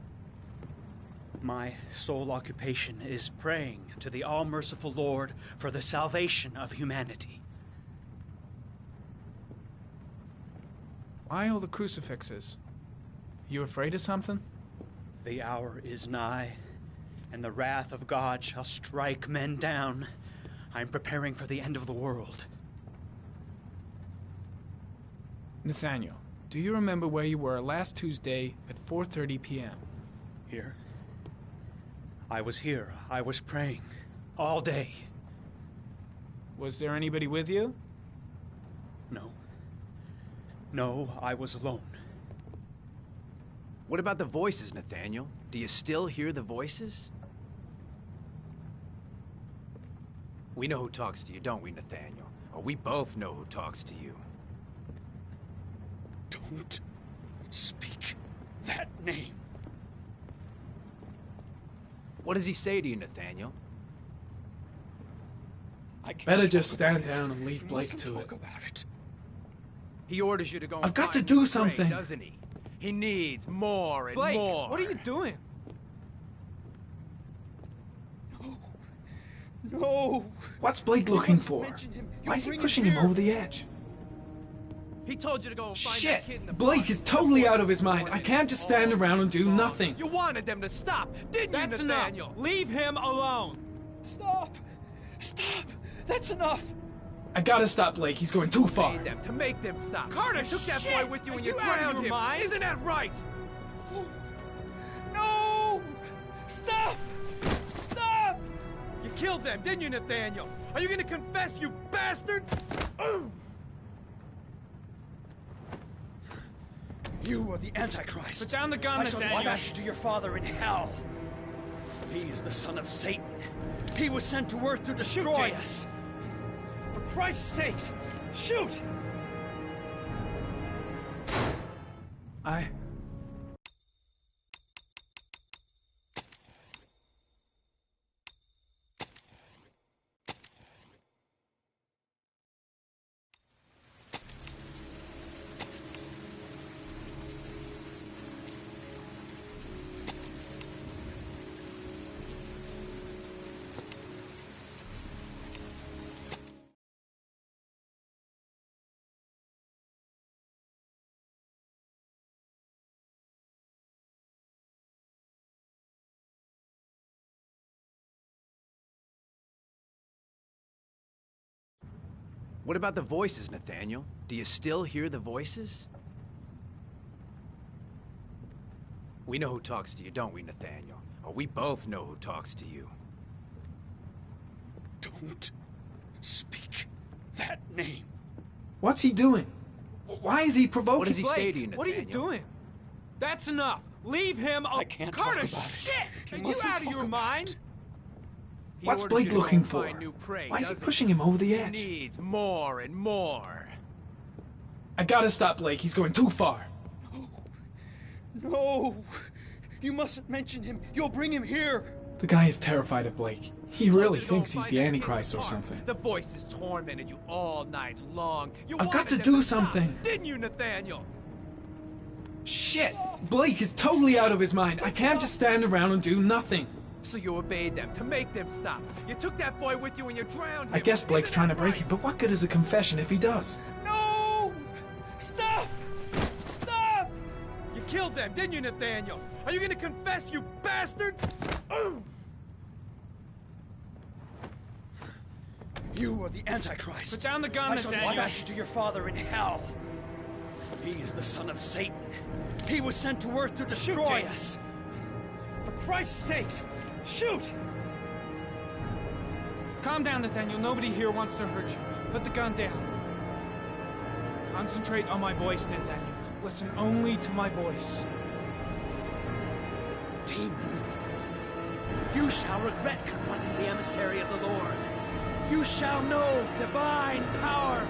My sole occupation is praying to the all-merciful Lord for the salvation of humanity. Why all the crucifixes? You afraid of something? The hour is nigh, and the wrath of God shall strike men down. I'm preparing for the end of the world. Nathaniel, do you remember where you were last Tuesday at 4:30 p.m.? Here? I was here. I was praying. All day. Was there anybody with you? No. No, I was alone. What about the voices, Nathaniel? Do you still hear the voices? We know who talks to you, don't we, Nathaniel? Or we both know who talks to you. Don't speak that name. What does he say to you, Nathaniel? Better just stand down and leave Blake to it. He orders you to go. I've got to do something, doesn't he? He needs more and Blake, more. what are you doing? No. What's Blake looking for? Why is he pushing him over the edge? He told you to go and find Shit! that kid in the Blake park. is totally out of his mind. I can't just stand around and do nothing. You wanted them to stop, didn't That's you, Nathaniel? enough. Leave him alone. Stop. Stop. That's enough. I gotta stop Blake. He's going too far. Them to make them stop. Carter, you took that shit! boy with you Are and you you out of drowned your him. mind? Isn't that right? No. Stop. Stop. You killed them, didn't you, Nathaniel? Are you gonna confess, you bastard? You are the Antichrist. Put down the gun, I shall Nathaniel. dispatch you to your father in hell. He is the son of Satan. He was sent to earth to destroy us. For Christ's sake, shoot! What about the voices, Nathaniel? Do you still hear the voices? We know who talks to you, don't we, Nathaniel? Or we both know who talks to you. Don't speak that name. What's he doing? Why is he provoking? What does he Blake, say to you, what are you Nathaniel? doing? That's enough. Leave him alone. I can't Carter, talk about it. shit! You Are you mustn't out of talk your about mind? He What's orders Blake you to go looking and for? find new prey, Why is he doesn't pushing him over the He edge? needs more and more. I gotta stop Blake. He's going too far. No! You mustn't mention him. You'll bring him here. The guy is terrified of Blake. He really thinks he's the Antichrist or something. The voices tormented you all night long. You I've got wanted to them do stop, something. didn't you, Nathaniel? Shit! Blake is totally out of his mind. I can't just stand around and do nothing. So you obeyed them to make them stop. You took that boy with you and you drowned him. I guess Blake's Isn't trying to that break right? it, but what good is a confession if he does? No! Stop! Stop! You killed them, didn't you, Nathaniel? Are you gonna confess, you bastard? You are the Antichrist. Put down the gun, I shall Nathaniel. dispatch you to your father in hell. He is the son of Satan. He was sent to Earth to destroy us. For Christ's sakes, shoot! Calm down, Nathaniel. Nobody here wants to hurt you. Put the gun down. Concentrate on my voice, Nathaniel. Listen only to my voice. Demon, you shall regret confronting the emissary of the Lord. You shall know divine power.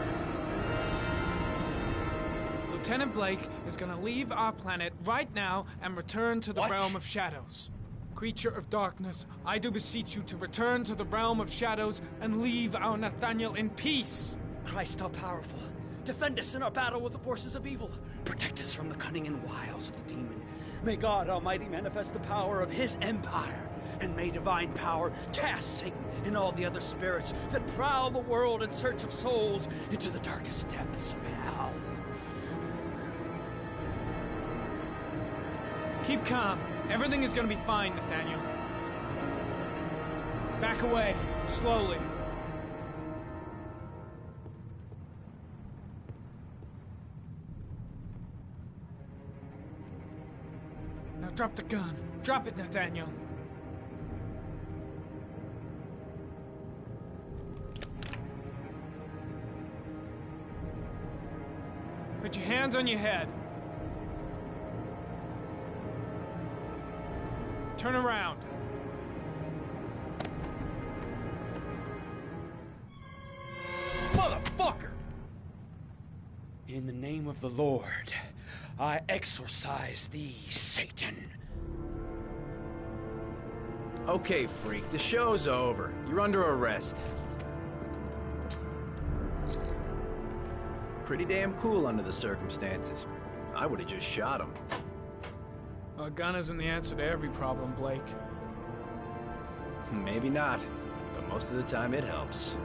Lieutenant Blake is gonna leave our planet right now and return to the realm of shadows. Creature of darkness, I do beseech you to return to the realm of shadows and leave our Nathaniel in peace. Christ all powerful, defend us in our battle with the forces of evil. Protect us from the cunning and wiles of the demon. May God Almighty manifest the power of his empire, and may divine power cast Satan and all the other spirits that prowl the world in search of souls into the darkest depths of hell. Keep calm. Everything is gonna be fine, Nathaniel. Back away, slowly. Now drop the gun. Drop it, Nathaniel. Put your hands on your head. Turn around. Motherfucker! In the name of the Lord, I exorcise thee, Satan. Okay, freak, the show's over. You're under arrest. Pretty damn cool under the circumstances. I would have just shot him. A gun isn't the answer to every problem, Blake. Maybe not, but most of the time it helps.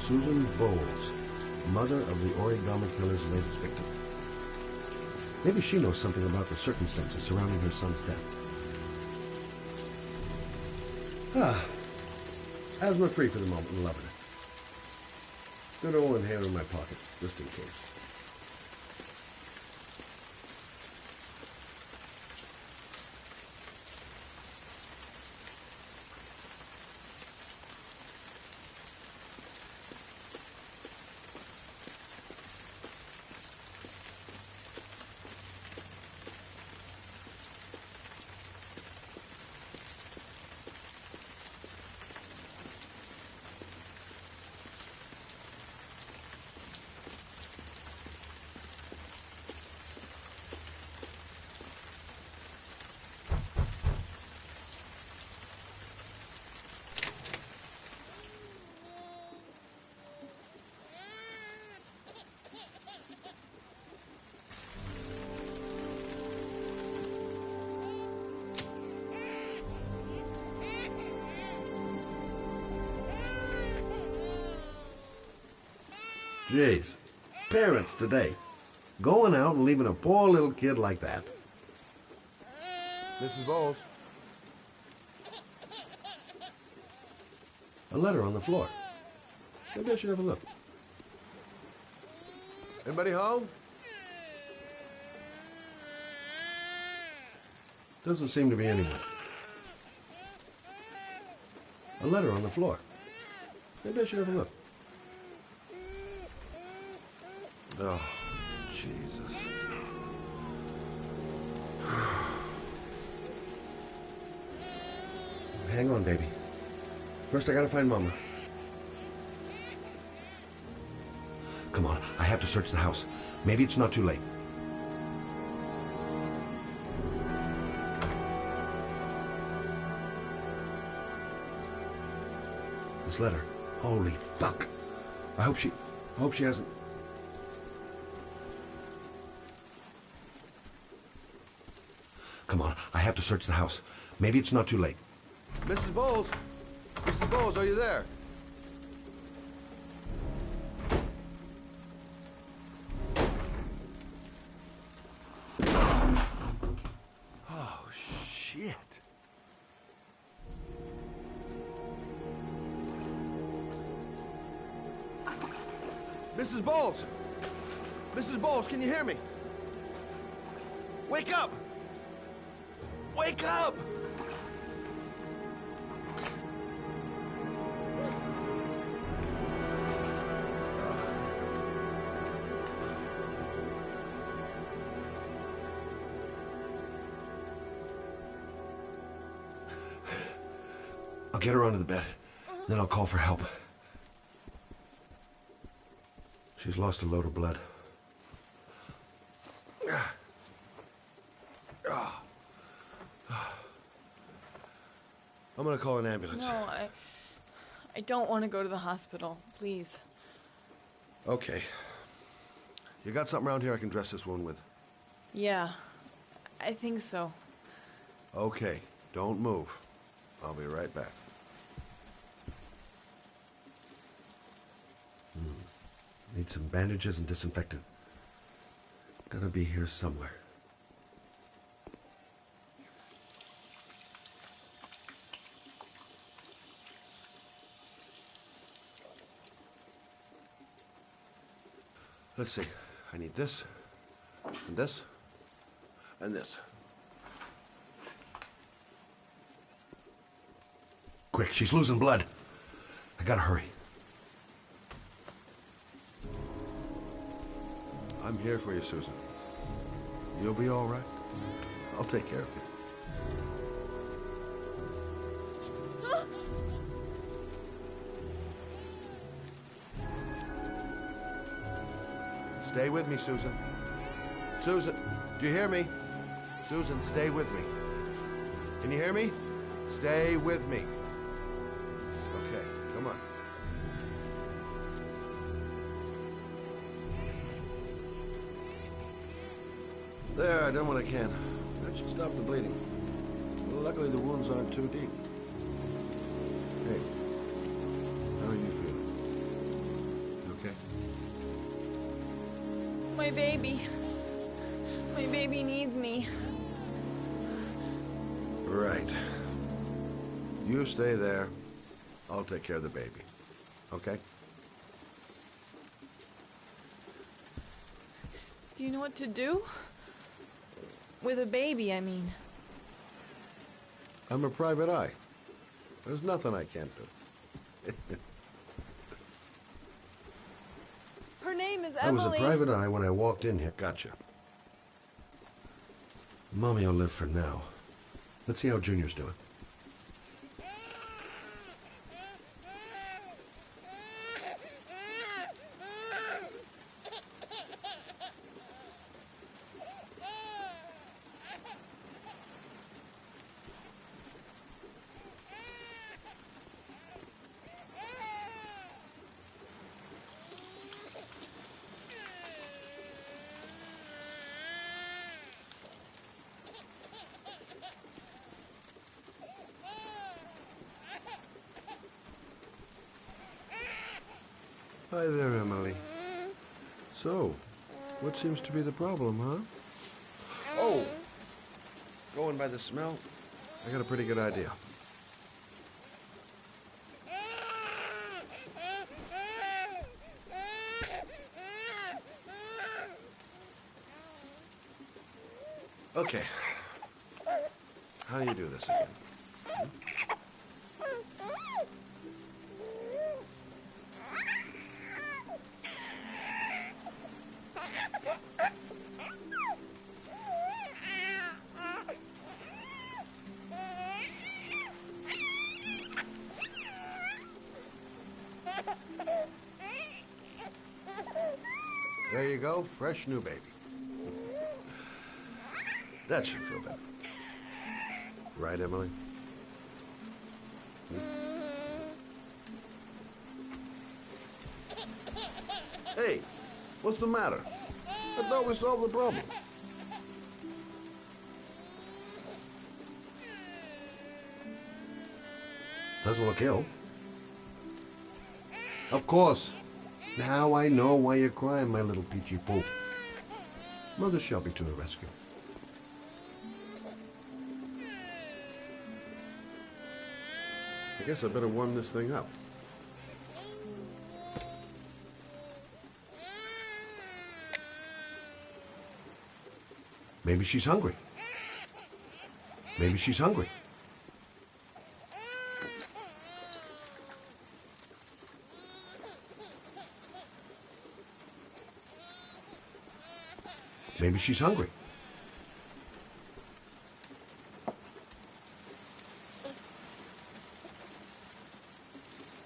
Susan Bowles, mother of the origami killer's latest victim. Maybe she knows something about the circumstances surrounding her son's death. Asthma free for the moment and loving it. Good old inhaler in my pocket, just in case. Jeez. Parents today. Going out and leaving a poor little kid like that. Mrs. Bowles. A letter on the floor. Maybe I should have a look. Anybody home? Doesn't seem to be anyone. A letter on the floor. Maybe I should have a look. Oh, Jesus. Hang on, baby. First, I gotta find Mama. Come on, I have to search the house. Maybe it's not too late. This letter. Holy fuck. I hope she hasn't... Come on, I have to search the house. Maybe it's not too late. Mrs. Bowles? Mrs. Bowles, are you there? Oh, shit. Mrs. Bowles! Mrs. Bowles, can you hear me? Wake up! Wake up! I'll get her onto the bed, then I'll call for help. She's lost a load of blood. I'm gonna call an ambulance. No, I don't want to go to the hospital. Please. Okay. You got something around here I can dress this wound with? Yeah, I think so. Okay, don't move. I'll be right back. Need some bandages and disinfectant. Gotta be here somewhere. Let's see. I need this, and this, and this. Quick, she's losing blood. I gotta hurry. I'm here for you, Susan. You'll be all right. I'll take care of you. Stay with me, Susan. Susan, do you hear me? Susan, stay with me. Can you hear me? Stay with me. Okay, come on. There, I done what I can. That should stop the bleeding. Well, luckily the wounds aren't too deep. Hey, how are you feeling? You okay? My baby. My baby needs me. Right. You stay there. I'll take care of the baby. Okay? Do you know what to do? With a baby, I mean. I'm a private eye. There's nothing I can't do. Her name is I was Emily. a private eye when I walked in here. Gotcha. Mommy will live for now. Let's see how Junior's doing. Hi there, Emily. So, what seems to be the problem, huh? Oh! Going by the smell, I got a pretty good idea. Okay. How do you do this again? There you go, fresh new baby. That should feel better. Right, Emily? Hey, what's the matter? I thought we solved the problem. Doesn't look ill. Of course. Now I know why you're crying, my little peachy poo. Mother Shelby to the rescue. I guess I better warm this thing up. Maybe she's hungry. Maybe she's hungry. Maybe she's hungry.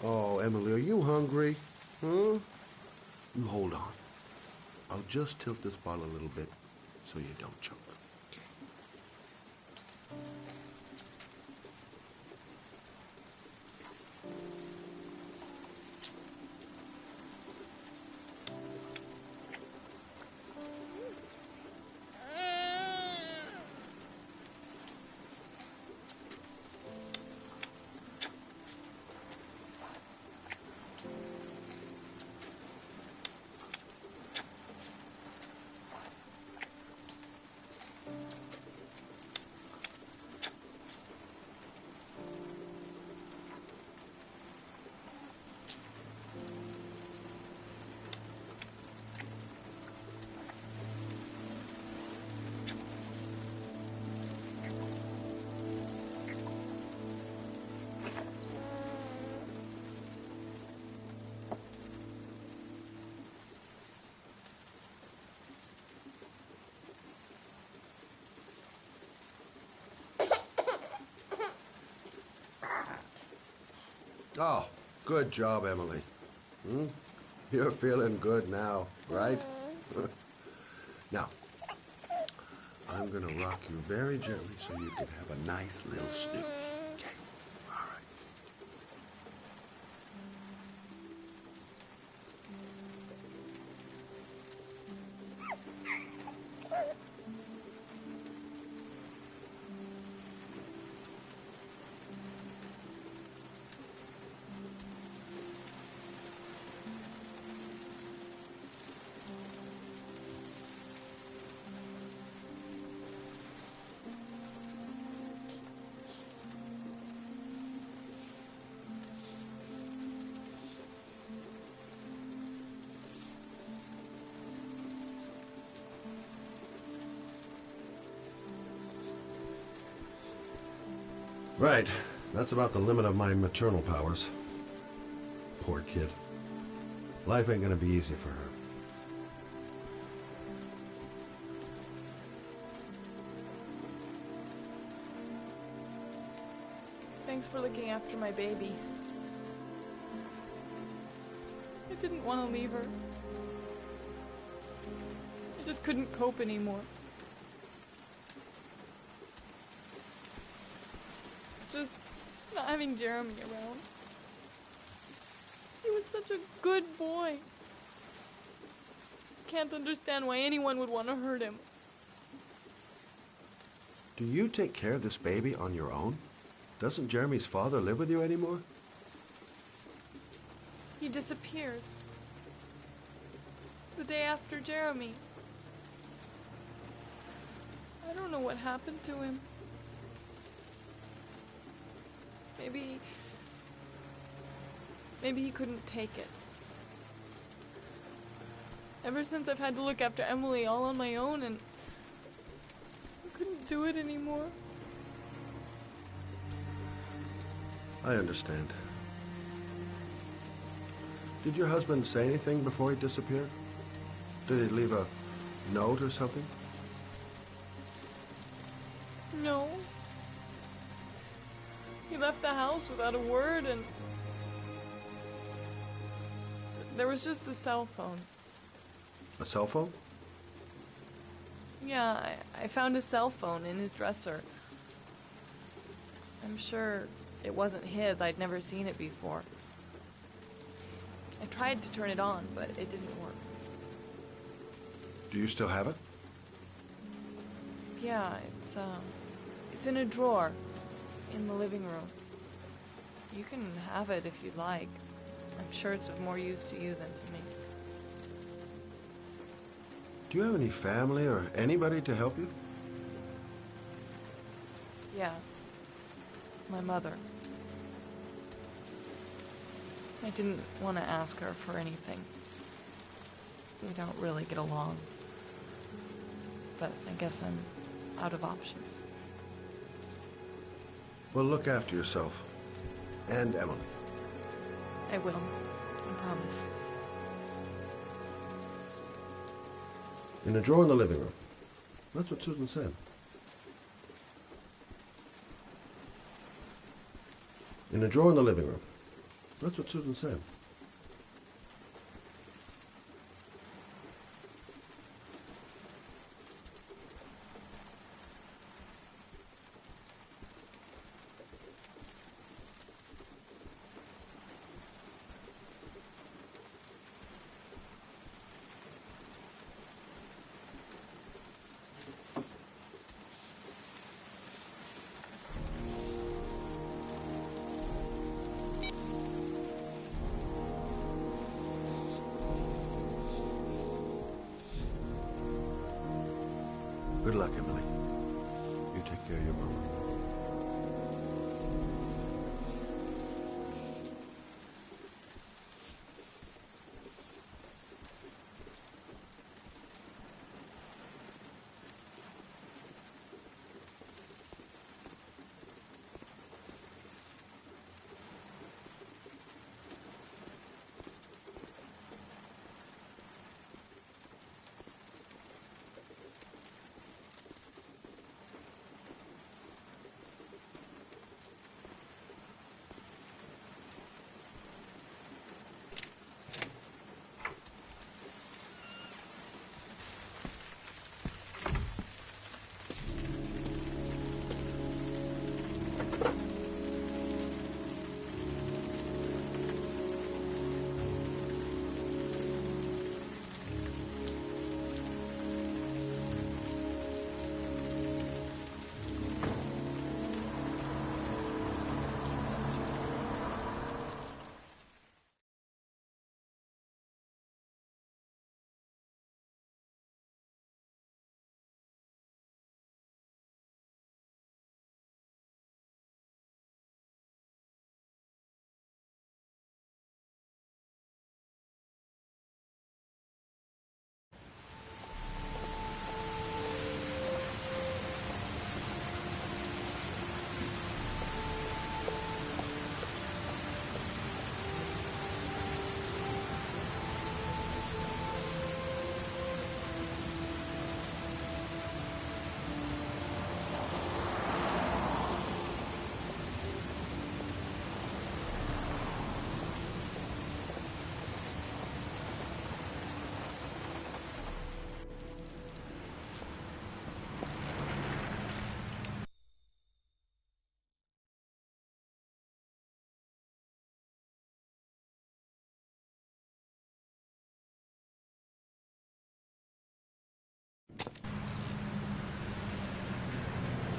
Oh, Emily, are you hungry? Huh? You hold on. I'll just tilt this bottle a little bit so you don't choke. Oh, good job, Emily. You're feeling good now, right? Now, I'm gonna rock you very gently so you can have a nice little snooze. Okay, all right. Right. That's about the limit of my maternal powers. Poor kid. Life ain't gonna be easy for her. Thanks for looking after my baby. I didn't want to leave her. I just couldn't cope anymore. Just not having Jeremy around. He was such a good boy. Can't understand why anyone would want to hurt him. Do you take care of this baby on your own? Doesn't Jeremy's father live with you anymore? He disappeared. The day after Jeremy. I don't know what happened to him. Maybe he couldn't take it. Ever since I've had to look after Emily all on my own, and I couldn't do it anymore. I understand. Did your husband say anything before he disappeared? Did he leave a note or something? No. He left the house without a word, and there was just the cell phone. A cell phone? Yeah, I found a cell phone in his dresser. I'm sure it wasn't his. I'd never seen it before. I tried to turn it on, but it didn't work. Do you still have it? Yeah, it's in a drawer in the living room. You can have it if you'd like. I'm sure it's of more use to you than to me. Do you have any family or anybody to help you? Yeah. My mother. I didn't want to ask her for anything. We don't really get along. But I guess I'm out of options. Well, look after yourself. And Emily. I will. I promise. In a drawer in the living room. That's what Susan said. In a drawer in the living room. That's what Susan said. Good luck, Emily. You take care of your mama.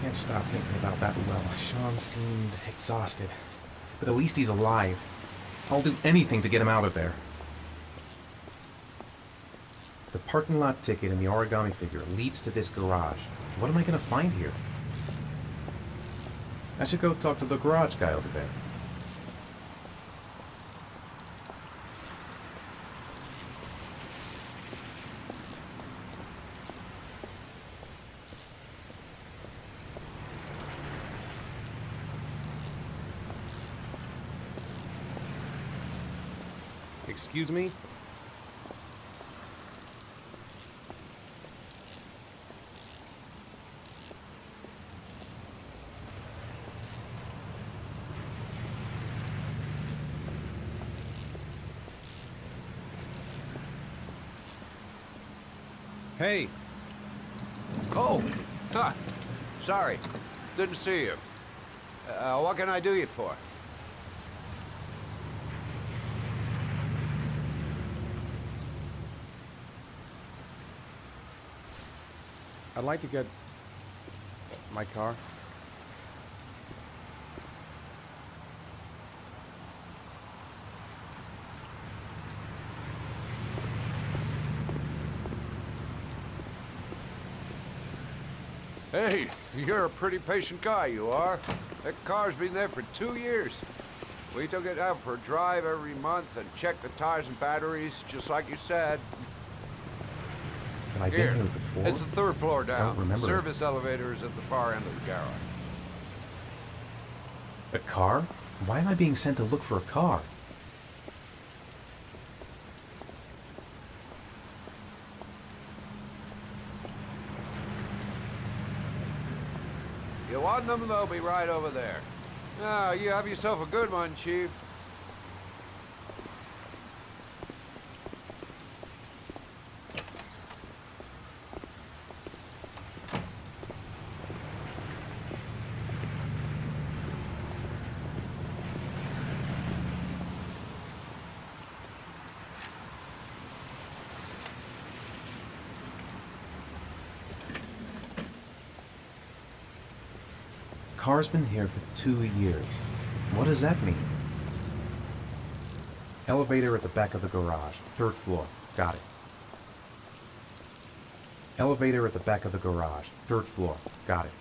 Can't stop thinking about that well. Sean seemed exhausted. But at least he's alive. I'll do anything to get him out of there. The parking lot ticket and the origami figure leads to this garage. What am I gonna find here? I should go talk to the garage guy over there. Excuse me? Hey. Oh, huh. Sorry. Didn't see you. What can I do you for? I'd like to get my car. Hey, you're a pretty patient guy, you are. That car's been there for 2 years. We took it out for a drive every month and checked the tires and batteries, just like you said. Have I been here before? It's the 3rd floor down. Don't remember. Service elevator is at the far end of the garage. A car? Why am I being sent to look for a car? You want them, they'll be right over there. Now, you have yourself a good one, Chief. Car's been here for 2 years. What does that mean? Elevator at the back of the garage, 3rd floor. Got it. Elevator at the back of the garage, 3rd floor. Got it.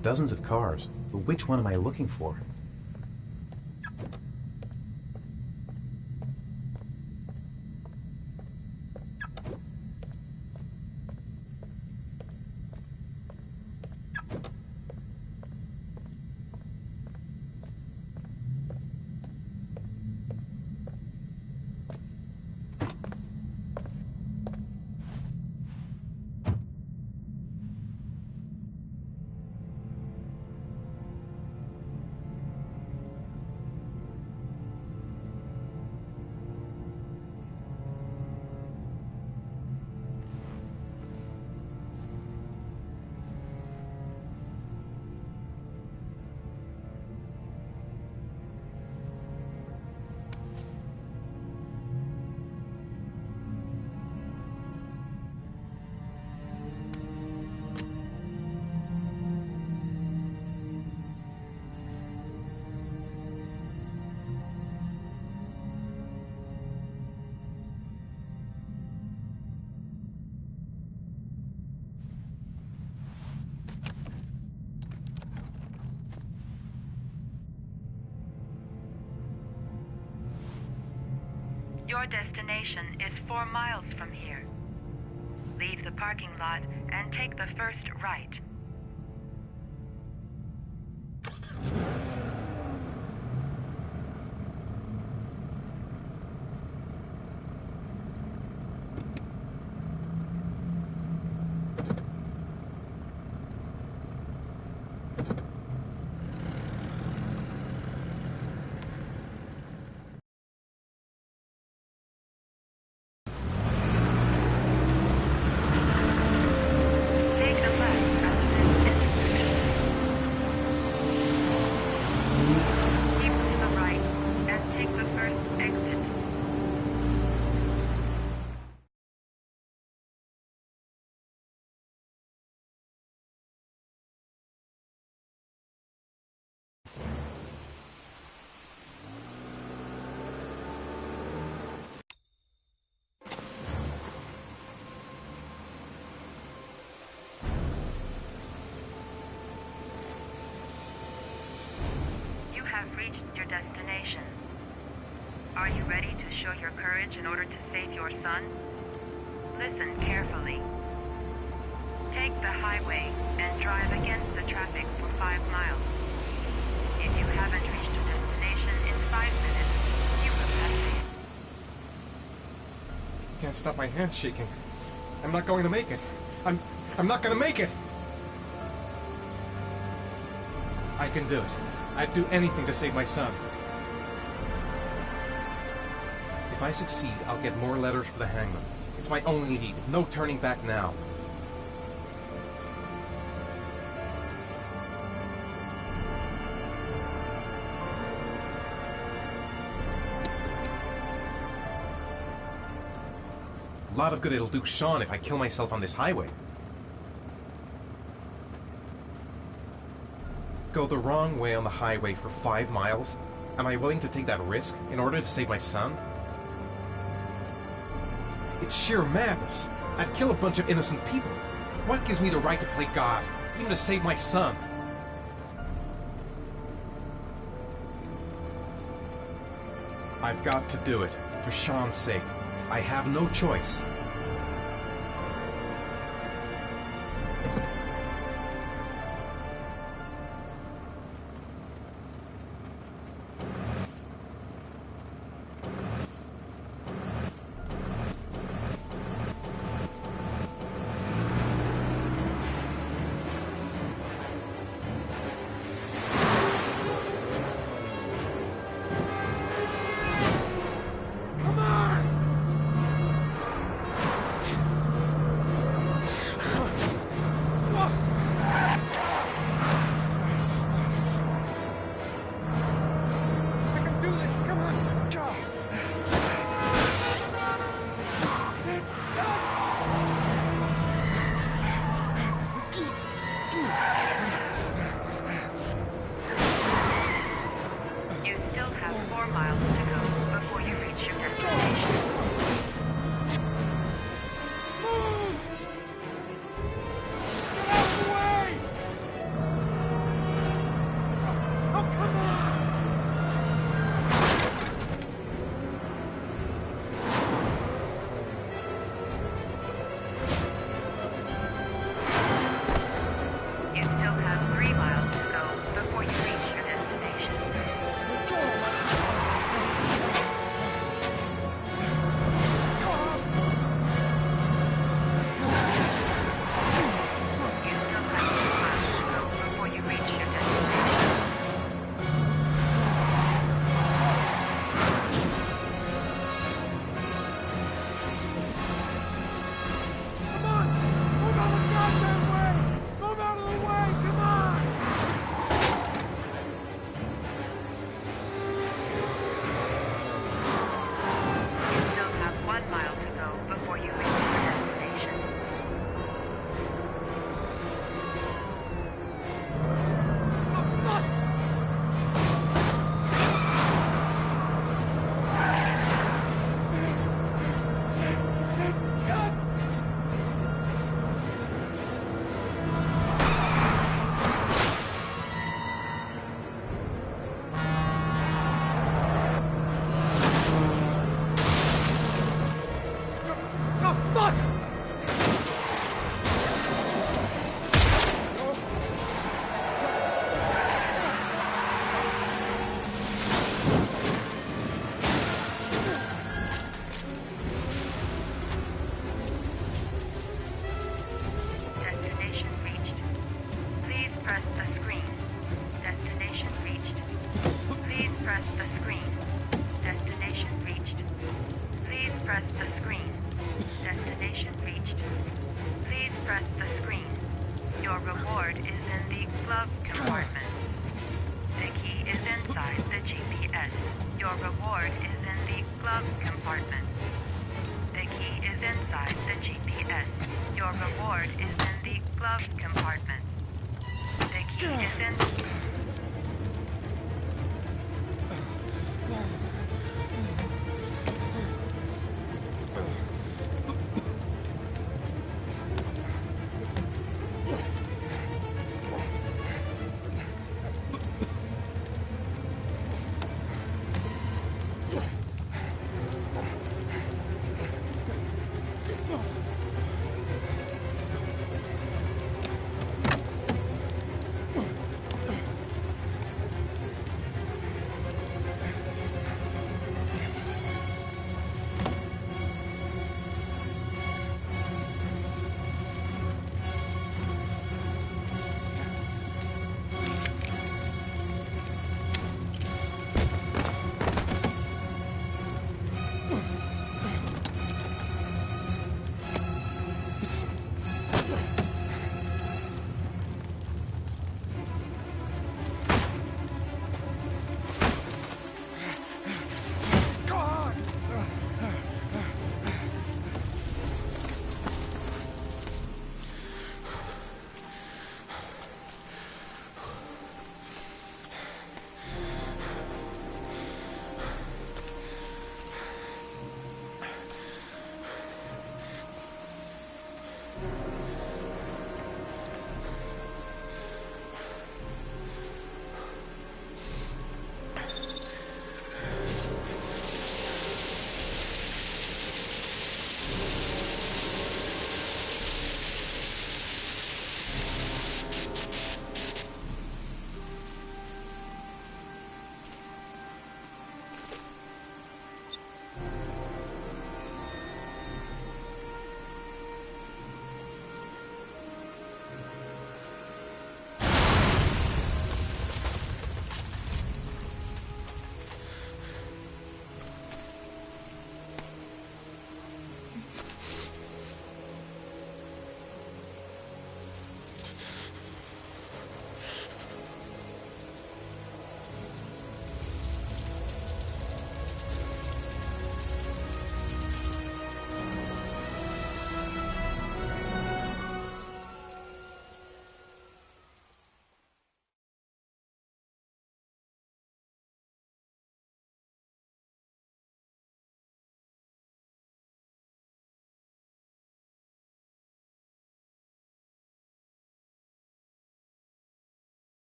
Dozens of cars, but which one am I looking for? Your destination is 4 miles from here. Leave the parking lot and take the first right. reached your destination. Are you ready to show your courage in order to save your son? Listen carefully. Take the highway and drive against the traffic for 5 miles. If you haven't reached your destination in 5 minutes, you will have failed. Can't stop my hands shaking. I'm not going to make it. I'm not going to make it! I can do it. I'd do anything to save my son. If I succeed, I'll get more letters for the hangman. It's my only need. No turning back now. A lot of good it'll do Sean if I kill myself on this highway. Go the wrong way on the highway for 5 miles? Am I willing to take that risk in order to save my son? It's sheer madness. I'd kill a bunch of innocent people. What gives me the right to play God, even to save my son? I've got to do it, for Sean's sake. I have no choice.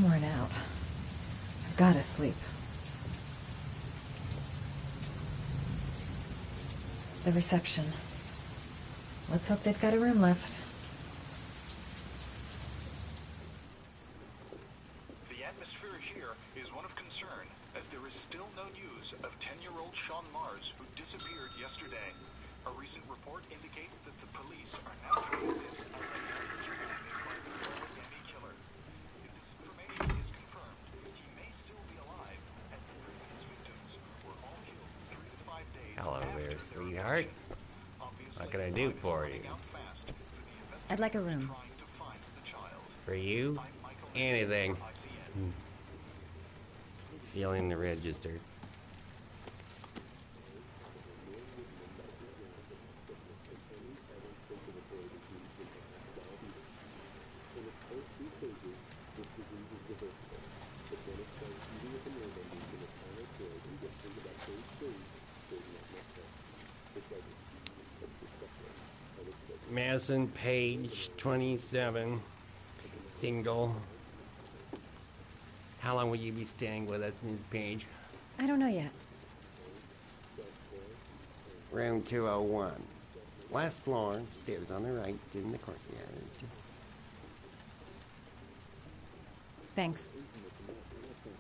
I'm worn out. I've gotta sleep. The reception. Let's hope they've got a room left. The atmosphere here is one of concern, as there is still no news of 10-year-old Sean Mars, who disappeared yesterday. A recent report indicates that the police are now treating this as a kidnapping by the origami killer. If this information is confirmed, he may still be alive, as the previous victims were all killed 3 to 5 days Hello after there, their sweetheart. What can I do for you? I'd like a room. For you? Anything. Feeling the register. Madison, page 27, single. How long will you be staying with us, Ms. Page? I don't know yet. Room 201. Last floor, stairs on the right, in the courtyard. Thanks.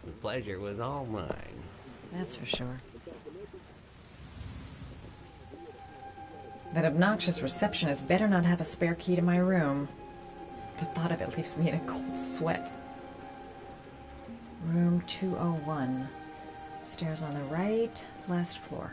The pleasure was all mine. That's for sure. That obnoxious receptionist better not have a spare key to my room. The thought of it leaves me in a cold sweat. Room 201. Stairs on the right, last floor.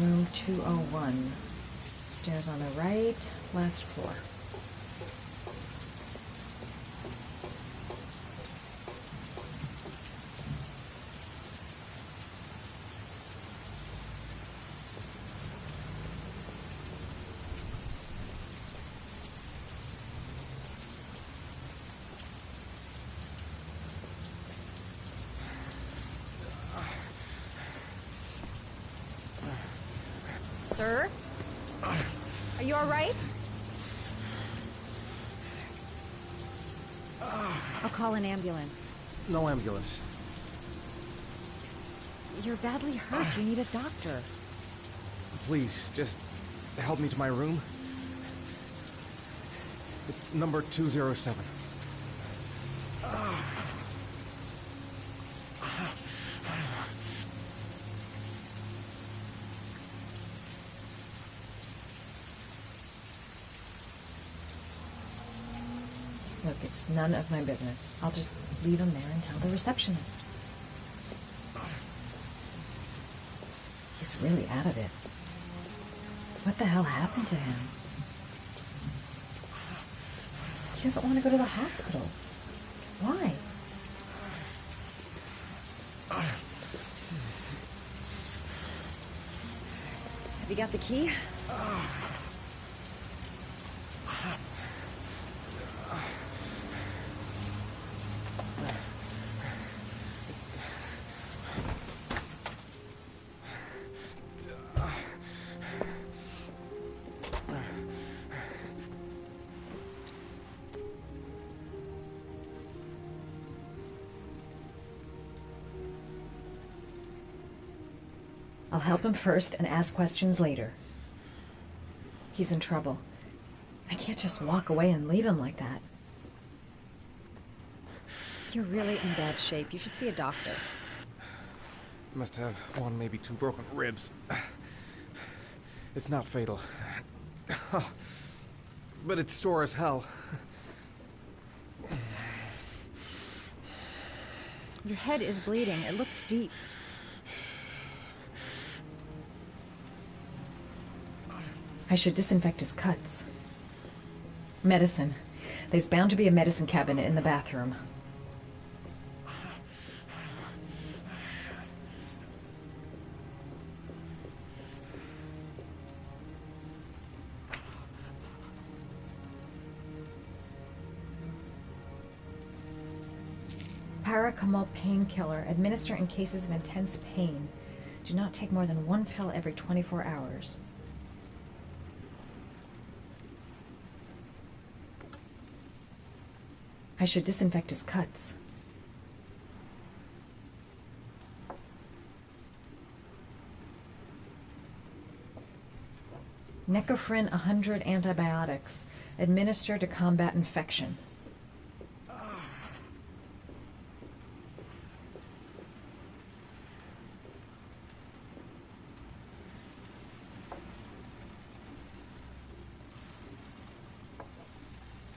Room 201. Stairs on the right, last floor. Sir? Are you all right? I'll call an ambulance. No ambulance. You're badly hurt. You need a doctor. Please, just help me to my room. It's number 207. Look, it's none of my business. I'll just leave him there and tell the receptionist. He's really out of it. What the hell happened to him? He doesn't want to go to the hospital. Why? Have you got the key? I'll help him first and ask questions later. He's in trouble. I can't just walk away and leave him like that. You're really in bad shape. You should see a doctor. Must have one, maybe two broken ribs. It's not fatal. But it's sore as hell. Your head is bleeding. It looks deep. I should disinfect his cuts. Medicine. There's bound to be a medicine cabinet in the bathroom. Paracetamol painkiller. Administer in cases of intense pain. Do not take more than 1 pill every 24 hours. I should disinfect his cuts. Necophren 100 antibiotics. Administer to combat infection.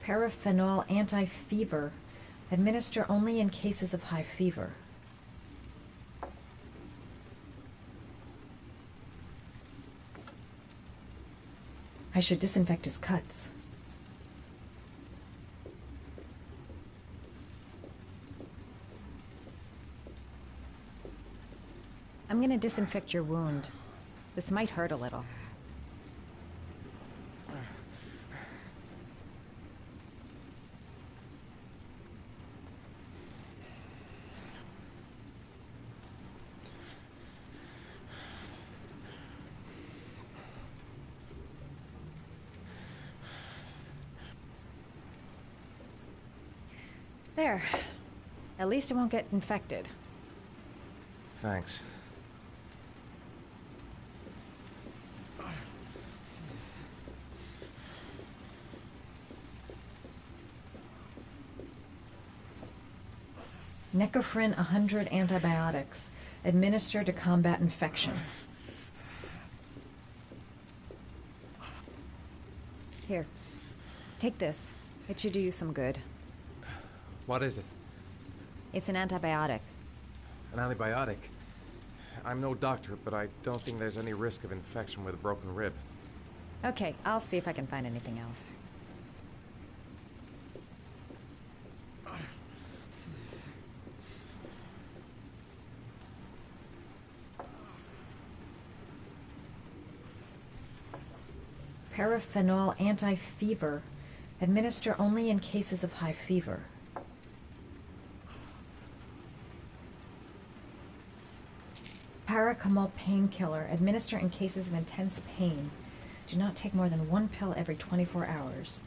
Paraphenol anti-fever. Administer only in cases of high fever. I should disinfect his cuts. I'm going to disinfect your wound. This might hurt a little. There. At least it won't get infected. Thanks. Necophren 100 antibiotics. Administer to combat infection. Here. Take this. It should do you some good. What is it? It's an antibiotic. An antibiotic? I'm no doctor, but I don't think there's any risk of infection with a broken rib. Okay, I'll see if I can find anything else. Paraphenol anti-fever. Administer only in cases of high fever. Paracetamol painkiller. Administer in cases of intense pain. Do not take more than 1 pill every 24 hours.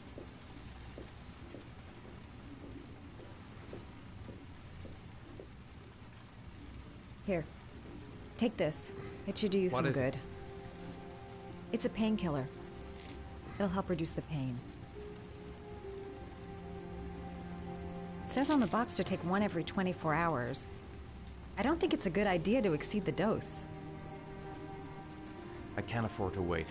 Here. Take this. It should do you some good. It's a painkiller. It'll help reduce the pain. It says on the box to take 1 every 24 hours. I don't think it's a good idea to exceed the dose. I can't afford to wait.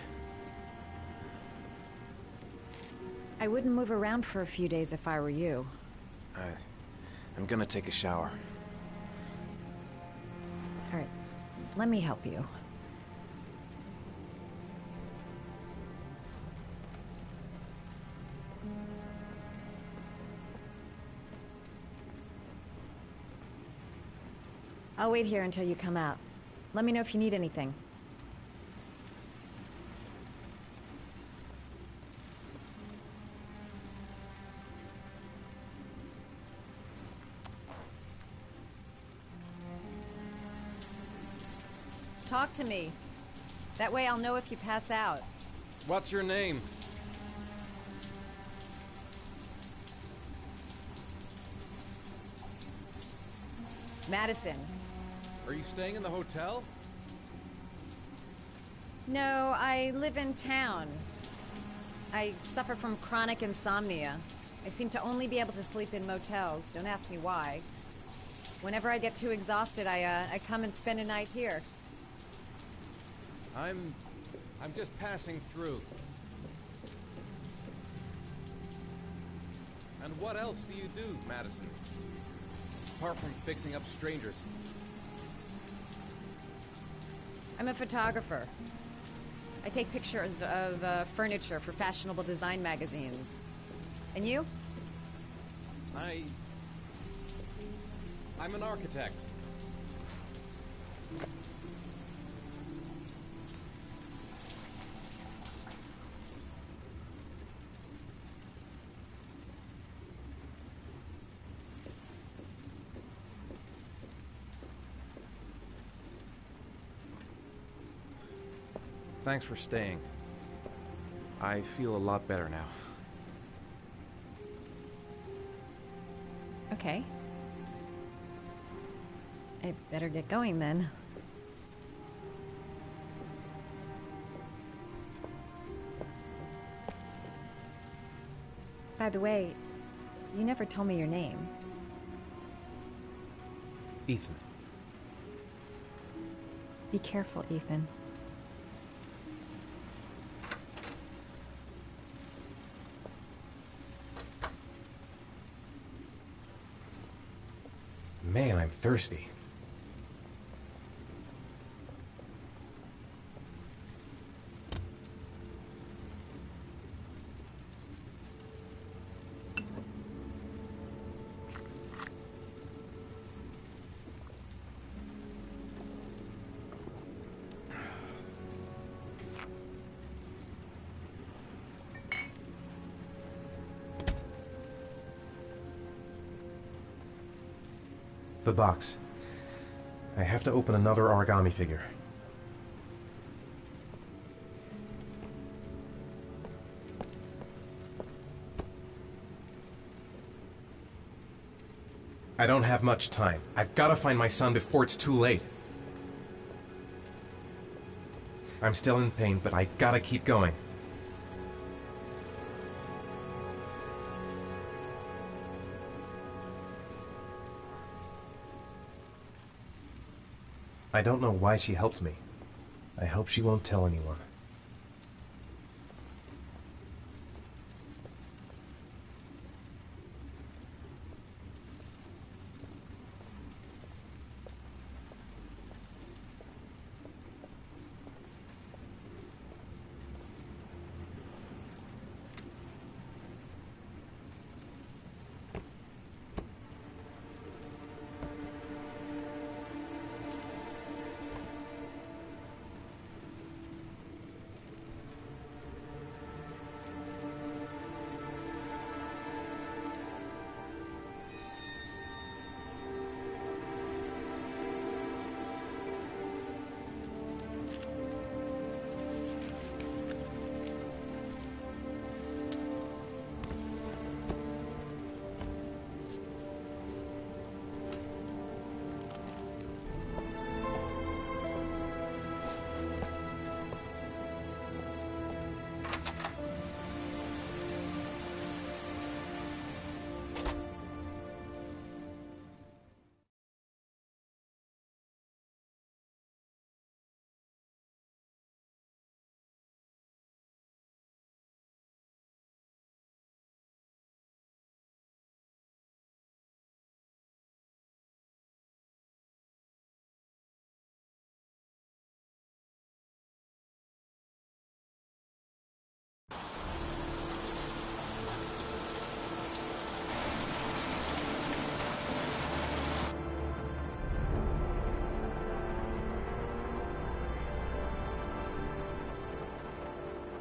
I wouldn't move around for a few days if I were you. I'm gonna take a shower. All right, let me help you. I'll wait here until you come out. Let me know if you need anything. Talk to me. That way I'll know if you pass out. What's your name? Madison. Are you staying in the hotel? No, I live in town. I suffer from chronic insomnia. I seem to only be able to sleep in motels. Don't ask me why. Whenever I get too exhausted, I come and spend a night here. I'm just passing through. And what else do you do, Madison? apart from fixing up strangers? I'm a photographer. I take pictures of furniture for fashionable design magazines. And you? I'm an architect. Thanks for staying. I feel a lot better now. Okay. I better get going then. By the way, you never told me your name. Ethan. Be careful, Ethan. Man, I'm thirsty. The box. I have to open another origami figure. I don't have much time. I've got to find my son before it's too late. I'm still in pain, but I gotta keep going. I don't know why she helped me. I hope she won't tell anyone.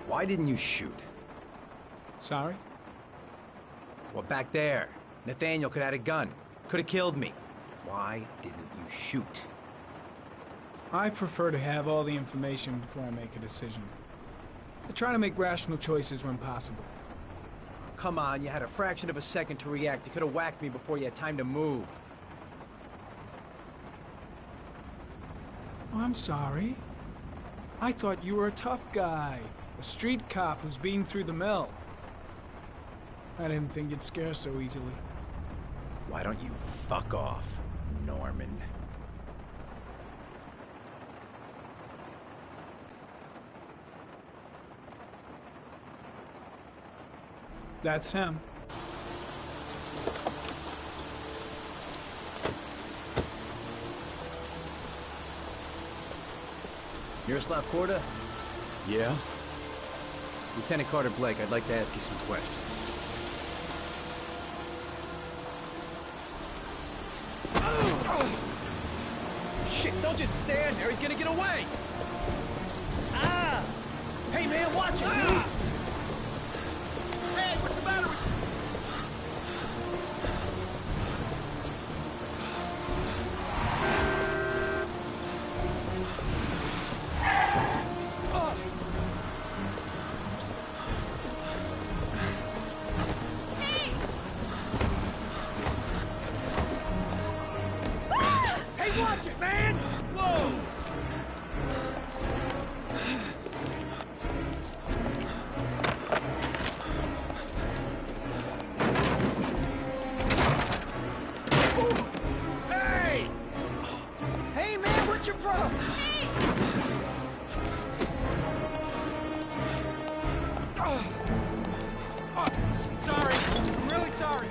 Why didn't you shoot? Sorry? Well, back there. Nathaniel could have had a gun. Could have killed me. Why didn't you shoot? I prefer to have all the information before I make a decision. I try to make rational choices when possible. Come on, you had a fraction of a second to react. You could have whacked me before you had time to move. Oh, I'm sorry. I thought you were a tough guy. A street cop who's been through the mill. I didn't think you'd scare so easily. Why don't you fuck off, Norman? That's him. Yaroslav Korda? Yeah? Lieutenant Carter Blake, I'd like to ask you some questions. Shit, don't just stand there. He's gonna get away. Ah! Hey, man, watch it, dude. Hey, what's the matter with you? Watch it, man! Whoa! Hey! Hey, man, what's your problem? Hey! Oh, sorry. I'm really sorry.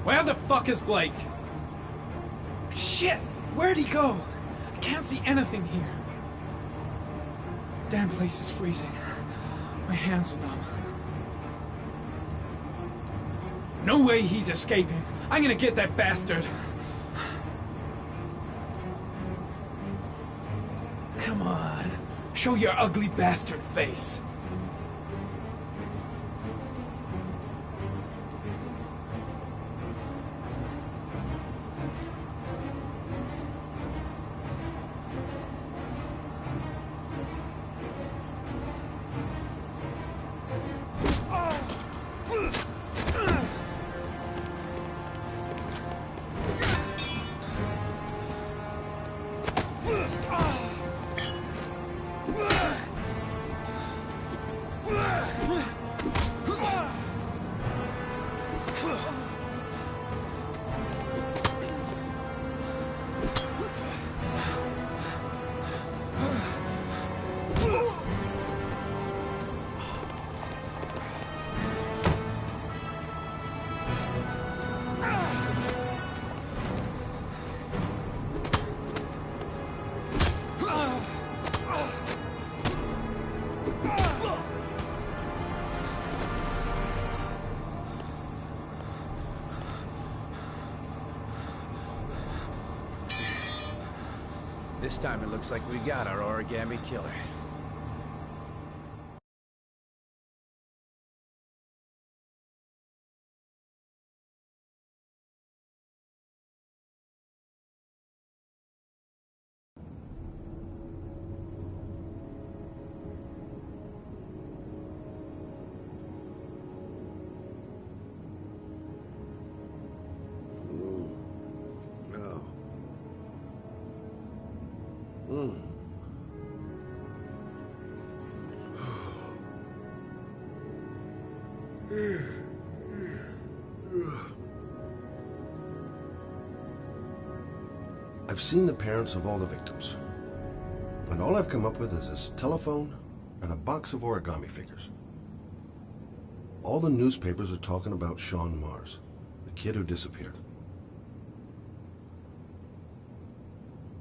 Where the fuck is Blake? Shit! Where'd he go? I can't see anything here. Damn place is freezing. My hands are numb. No way he's escaping. I'm gonna get that bastard. Come on. Show your ugly bastard face. This time it looks like we got our origami killer. I've seen the parents of all the victims, and all I've come up with is this telephone and a box of origami figures. All the newspapers are talking about Sean Mars, the kid who disappeared.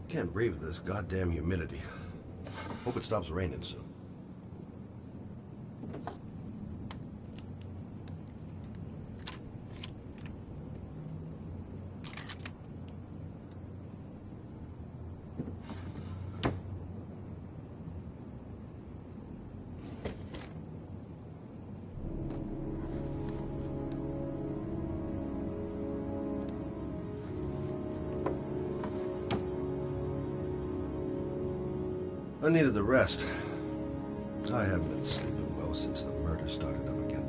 Can't breathe with this goddamn humidity. Hope it stops raining soon. I needed the rest. I haven't been sleeping well since the murder started up again.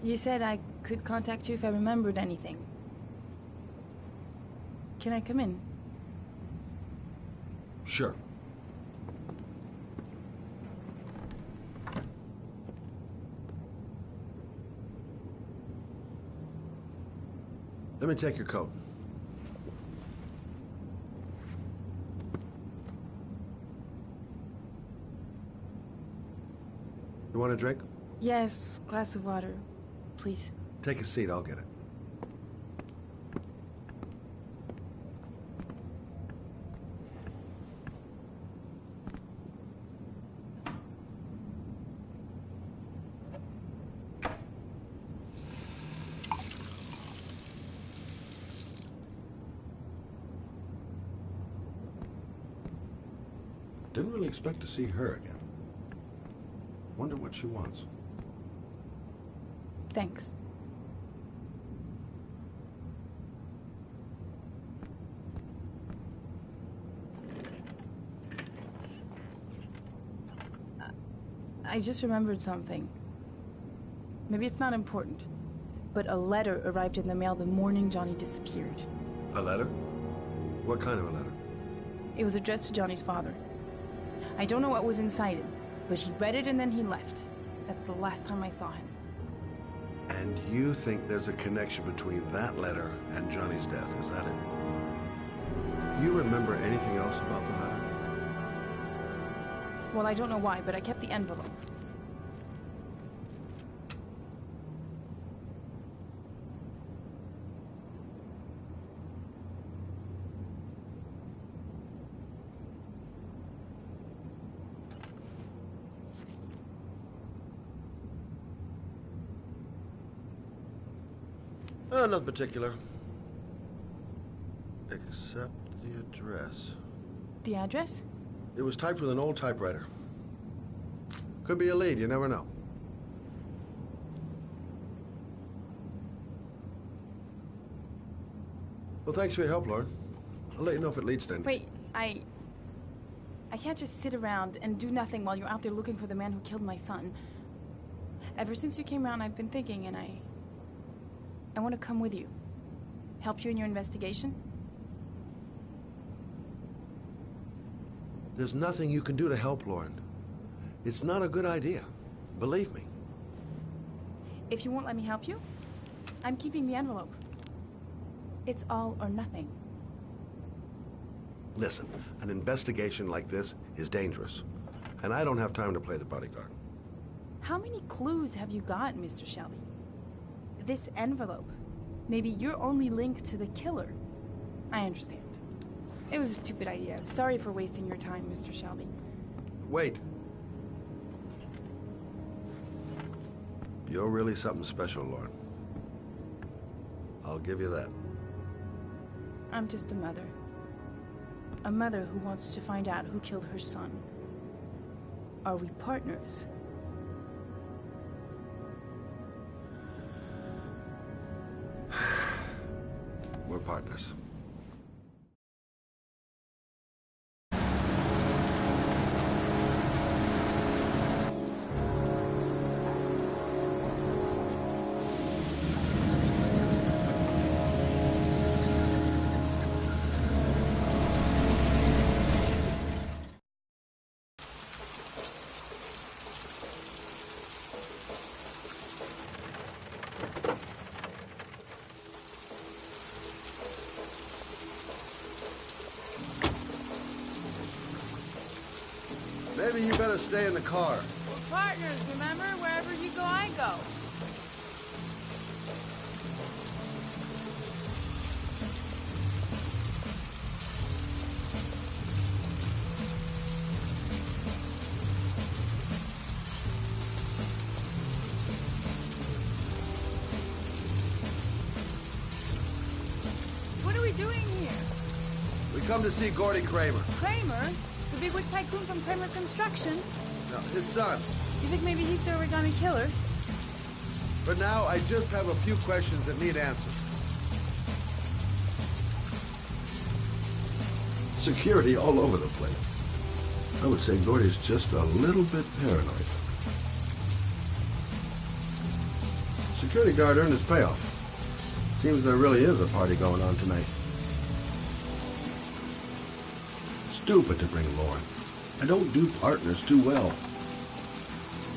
You said I could contact you if I remembered anything. Can I come in? Sure. Let me take your coat. You want a drink? Yes, glass of water, please. Take a seat, I'll get it. Didn't really expect to see her again. Wonder what she wants. Thanks. I just remembered something. Maybe it's not important, but a letter arrived in the mail the morning Johnny disappeared. A letter? What kind of a letter? It was addressed to Johnny's father. I don't know what was inside it, but he read it and then he left. That's the last time I saw him. And you think there's a connection between that letter and Johnny's death, is that it? You remember anything else about the letter? Well, I don't know why, but I kept the envelope. Nothing particular. Except the address. The address? It was typed with an old typewriter. Could be a lead, you never know. Well, thanks for your help, Lauren. I'll let you know if it leads to anything. Wait, I can't just sit around and do nothing while you're out there looking for the man who killed my son. Ever since you came around, I've been thinking, and I want to come with you. Help you in your investigation? There's nothing you can do to help, Lauren. It's not a good idea. Believe me. If you won't let me help you, I'm keeping the envelope. It's all or nothing. Listen, an investigation like this is dangerous. And I don't have time to play the bodyguard. How many clues have you got, Mr. Shelby? This envelope. Maybe your only link to the killer. I understand. It was a stupid idea. Sorry for wasting your time, Mr. Shelby. Wait. You're really something special, Lauren. I'll give you that. I'm just a mother. A mother who wants to find out who killed her son. Are we partners? We're partners. Maybe you better stay in the car. We're partners, remember? Wherever you go, I go. What are we doing here? We come to see Gordy Kramer. Kramer? The bigwig tycoon from Kramer Construction? No, his son. You think maybe he's the origami killer? For now, I just have a few questions that need answers. Security all over the place. I would say Gordy's just a little bit paranoid. Security guard earned his payoff. Seems there really is a party going on tonight. Stupid to bring Lauren. I don't do partners too well.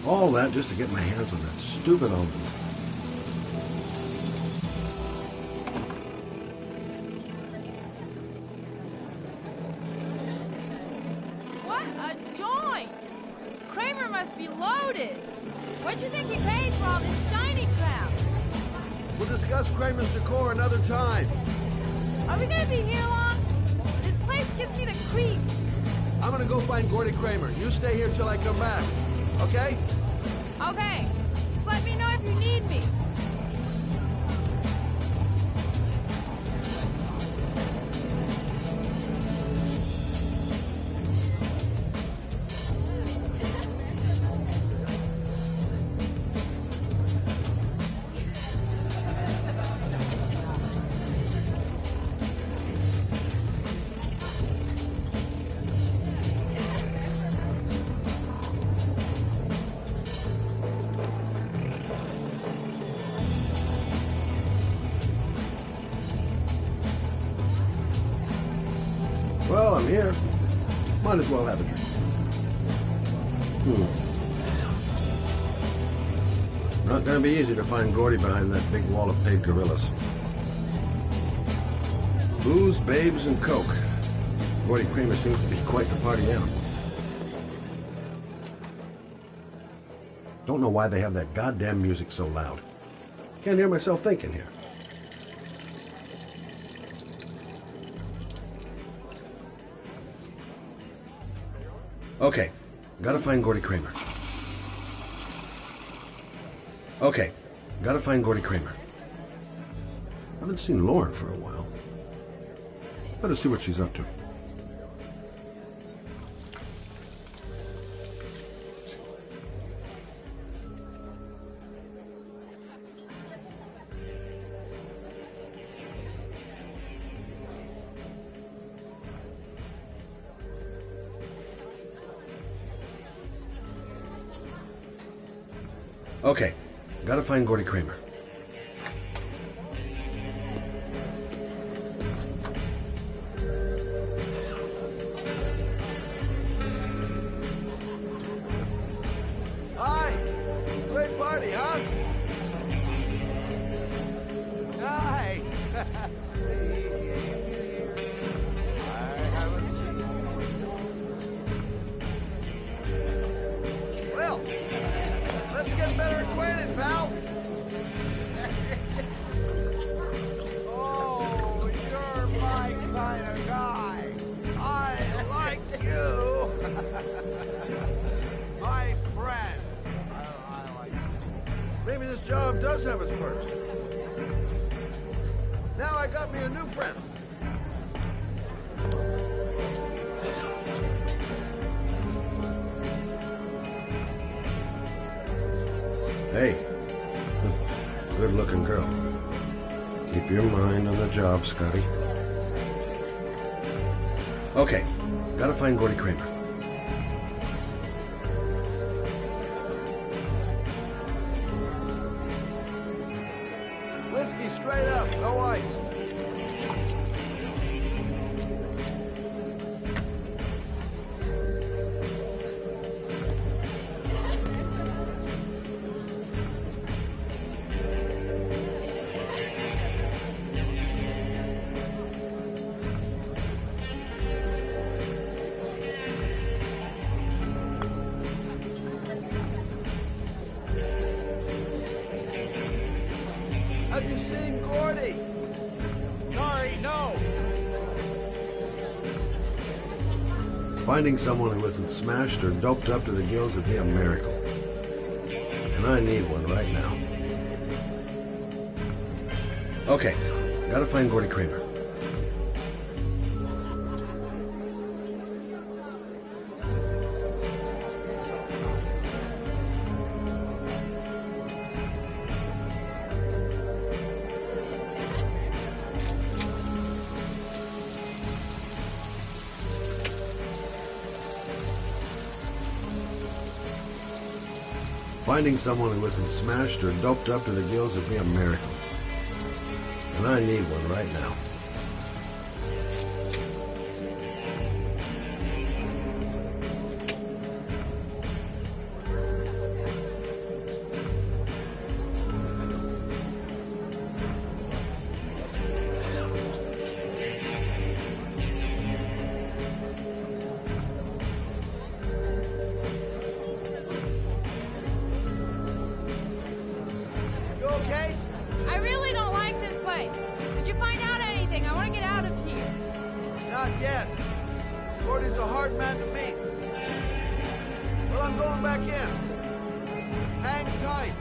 All that just to get my hands on that stupid envelope. What a joint! Kramer must be loaded. What do you think he paid for all this shiny crap? We'll discuss Kramer's decor another time. Are we gonna be here long? This place gives me the creeps. I'm gonna go find Gordy Kramer. You stay here till I come back. Okay? Okay. Just let me know if you need me. here. Might as well have a drink. Not gonna be easy to find Gordy behind that big wall of paid gorillas. Booze, babes, and coke. Gordy Kramer seems to be quite the party animal. Don't know why they have that goddamn music so loud. Can't hear myself thinking here. Okay, gotta find Gordy Kramer. Okay, gotta find Gordy Kramer. Haven't seen Lauren for a while. Better see what she's up to. Okay, gotta find Gordy Kramer. Hi! Great party, huh? Hi! Well, let's get better acquainted, pal. Oh, you're my kind of guy. I like you. My friend. I like you. Maybe this job does have its perks. Now I got me a new friend. Hey, good-looking girl. Keep your mind on the job, Scotty. Okay, gotta find Gordy Kramer. Whiskey straight up, no ice. Have you seen Gordy? Sorry, no. Finding someone who isn't smashed or doped up to the gills would be a miracle. And I need one right now. Okay, gotta find Gordy Kramer. Finding someone who isn't smashed or doped up to the gills would be a miracle. And I need one right now. You okay? I really don't like this place. Did you find out anything? I want to get out of here. Not yet. Gordy's a hard man to meet. Well, I'm going back in. Hang tight.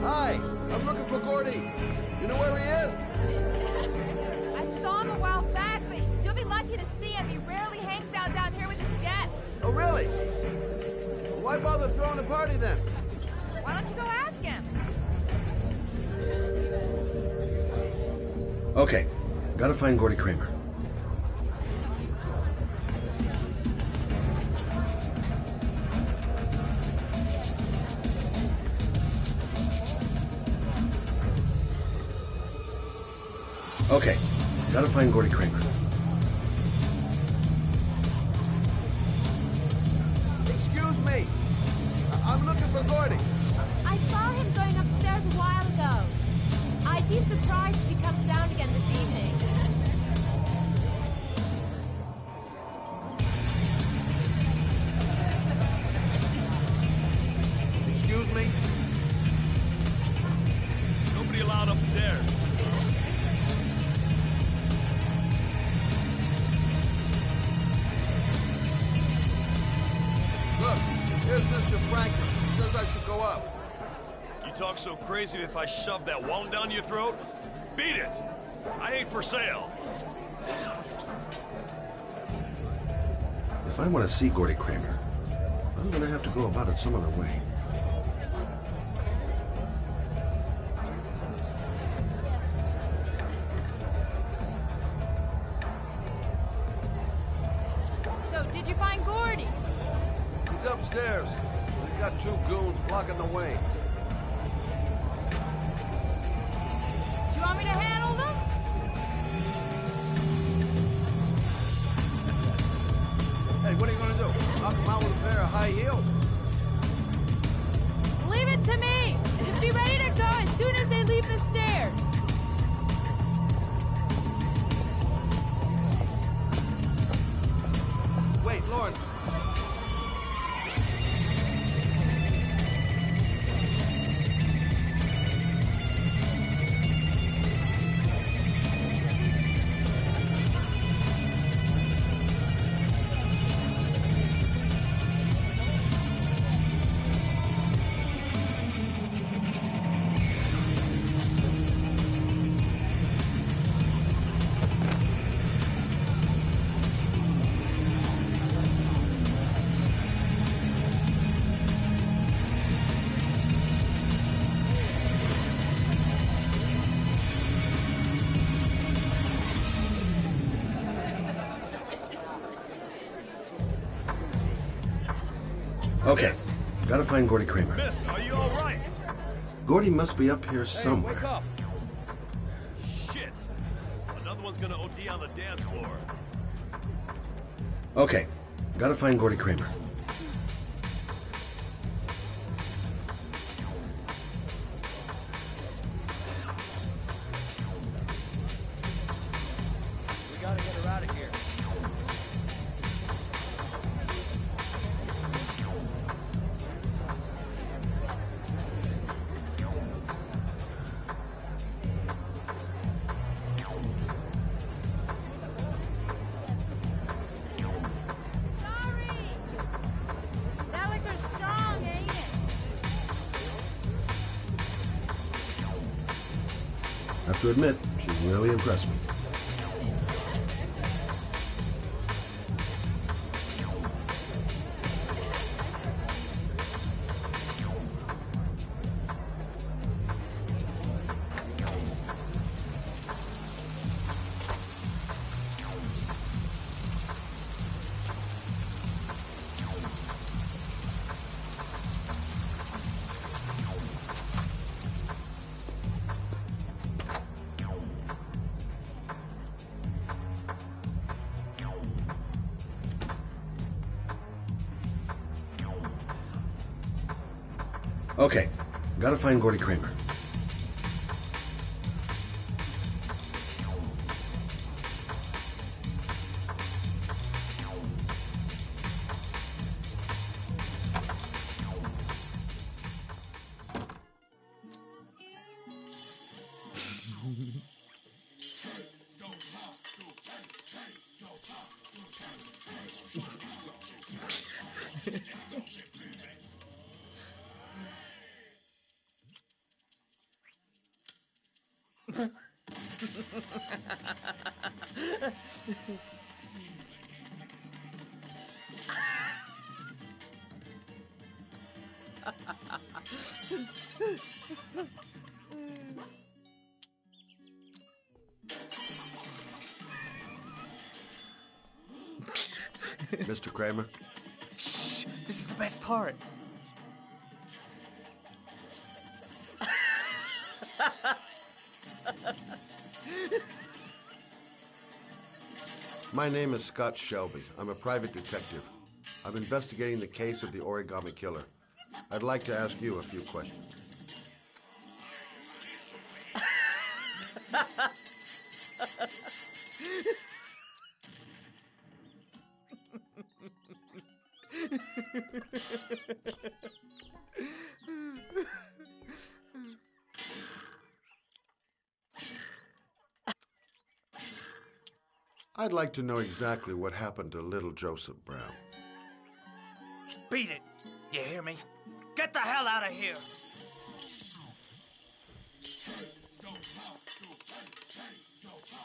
Hi, I'm looking for Gordy. You know where he is? I saw him a while back, but you'll be lucky to see him. He rarely hangs out down here with his guests. Oh, really? Why bother throwing a party then? Why don't you go ask him? Okay, gotta find Gordy Kramer. Okay, gotta find Gordy Kramer. Excuse me. I'm looking for Gordy. I saw him going upstairs a while ago. I'd be surprised if he comes down again this evening. Excuse me? Nobody allowed upstairs. Look, here's Mr. Franklin. He says I should go up. You talk so crazy if I shove that wallet down your throat? Beat it! I ain't for sale. If I want to see Gordy Kramer, I'm gonna have to go about it some other way. So, did you find Gordy? He's upstairs. He's got two goons blocking the way. Do you want me to handle them? Hey, what are you gonna do? Knock him out with a pair of high heels? Leave it to me! Just be ready to go as soon as they leave the stairs. Wait, Lauren. Okay, gotta find Gordy Kramer. Miss, are you all right? Gordy must be up here somewhere. Wake up! Shit! Another one's gonna OD on the dance floor. Okay, gotta find Gordy Kramer. We gotta get her out of here. That liquor's strong, ain't it? I have to admit, she really impressed me. Okay, gotta find Gordy Kramer. Mr. Kramer? Shh! This is the best part. My name is Scott Shelby. I'm a private detective. I'm investigating the case of the origami killer. I'd like to ask you a few questions. I'd like to know exactly what happened to little Joseph Brown. Beat it! You hear me? Get the hell out of here!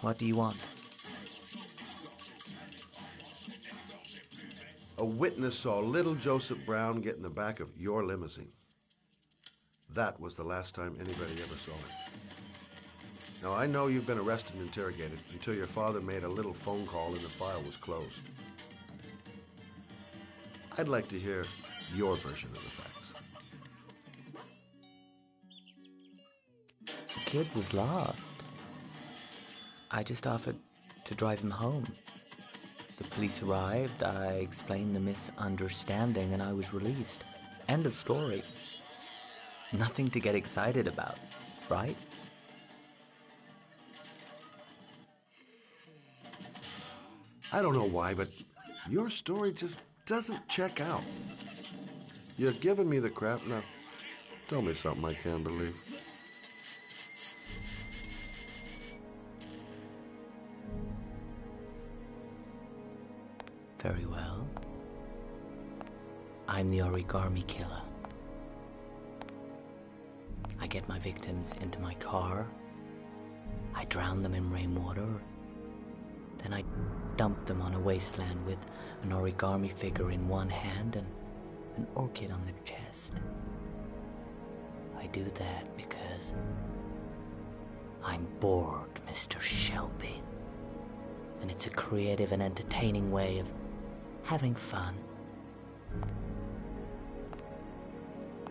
What do you want? A witness saw little Joseph Brown get in the back of your limousine. That was the last time anybody ever saw him. Now, I know you've been arrested and interrogated until your father made a little phone call and the file was closed. I'd like to hear your version of the facts. The kid was lost. I just offered to drive him home. The police arrived, I explained the misunderstanding, and I was released. End of story. Nothing to get excited about, right? I don't know why, but your story just doesn't check out. You're giving me the crap now. Tell me something I can't believe. Very well. I'm the origami killer. I get my victims into my car. I drown them in rainwater. Then I dump them on a wasteland with an origami figure in one hand and an orchid on their chest. I do that because I'm bored, Mr. Shelby. And it's a creative and entertaining way of having fun.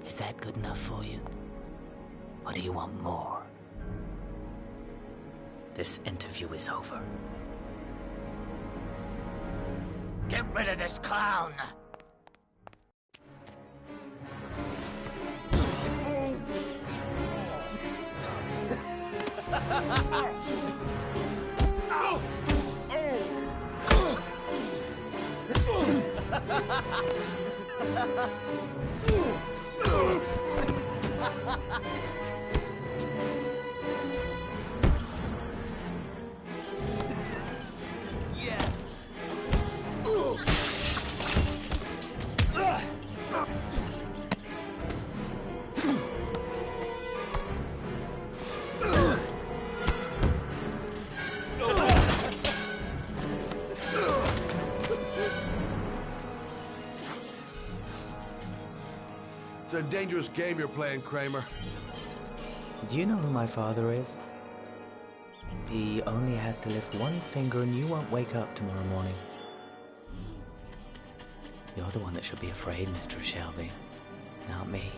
Is that good enough for you? Or do you want more? This interview is over. Get rid of this clown! It's a dangerous game you're playing, Kramer. Do you know who my father is? He only has to lift one finger and you won't wake up tomorrow morning. You're the one that should be afraid, Mr. Shelby, not me.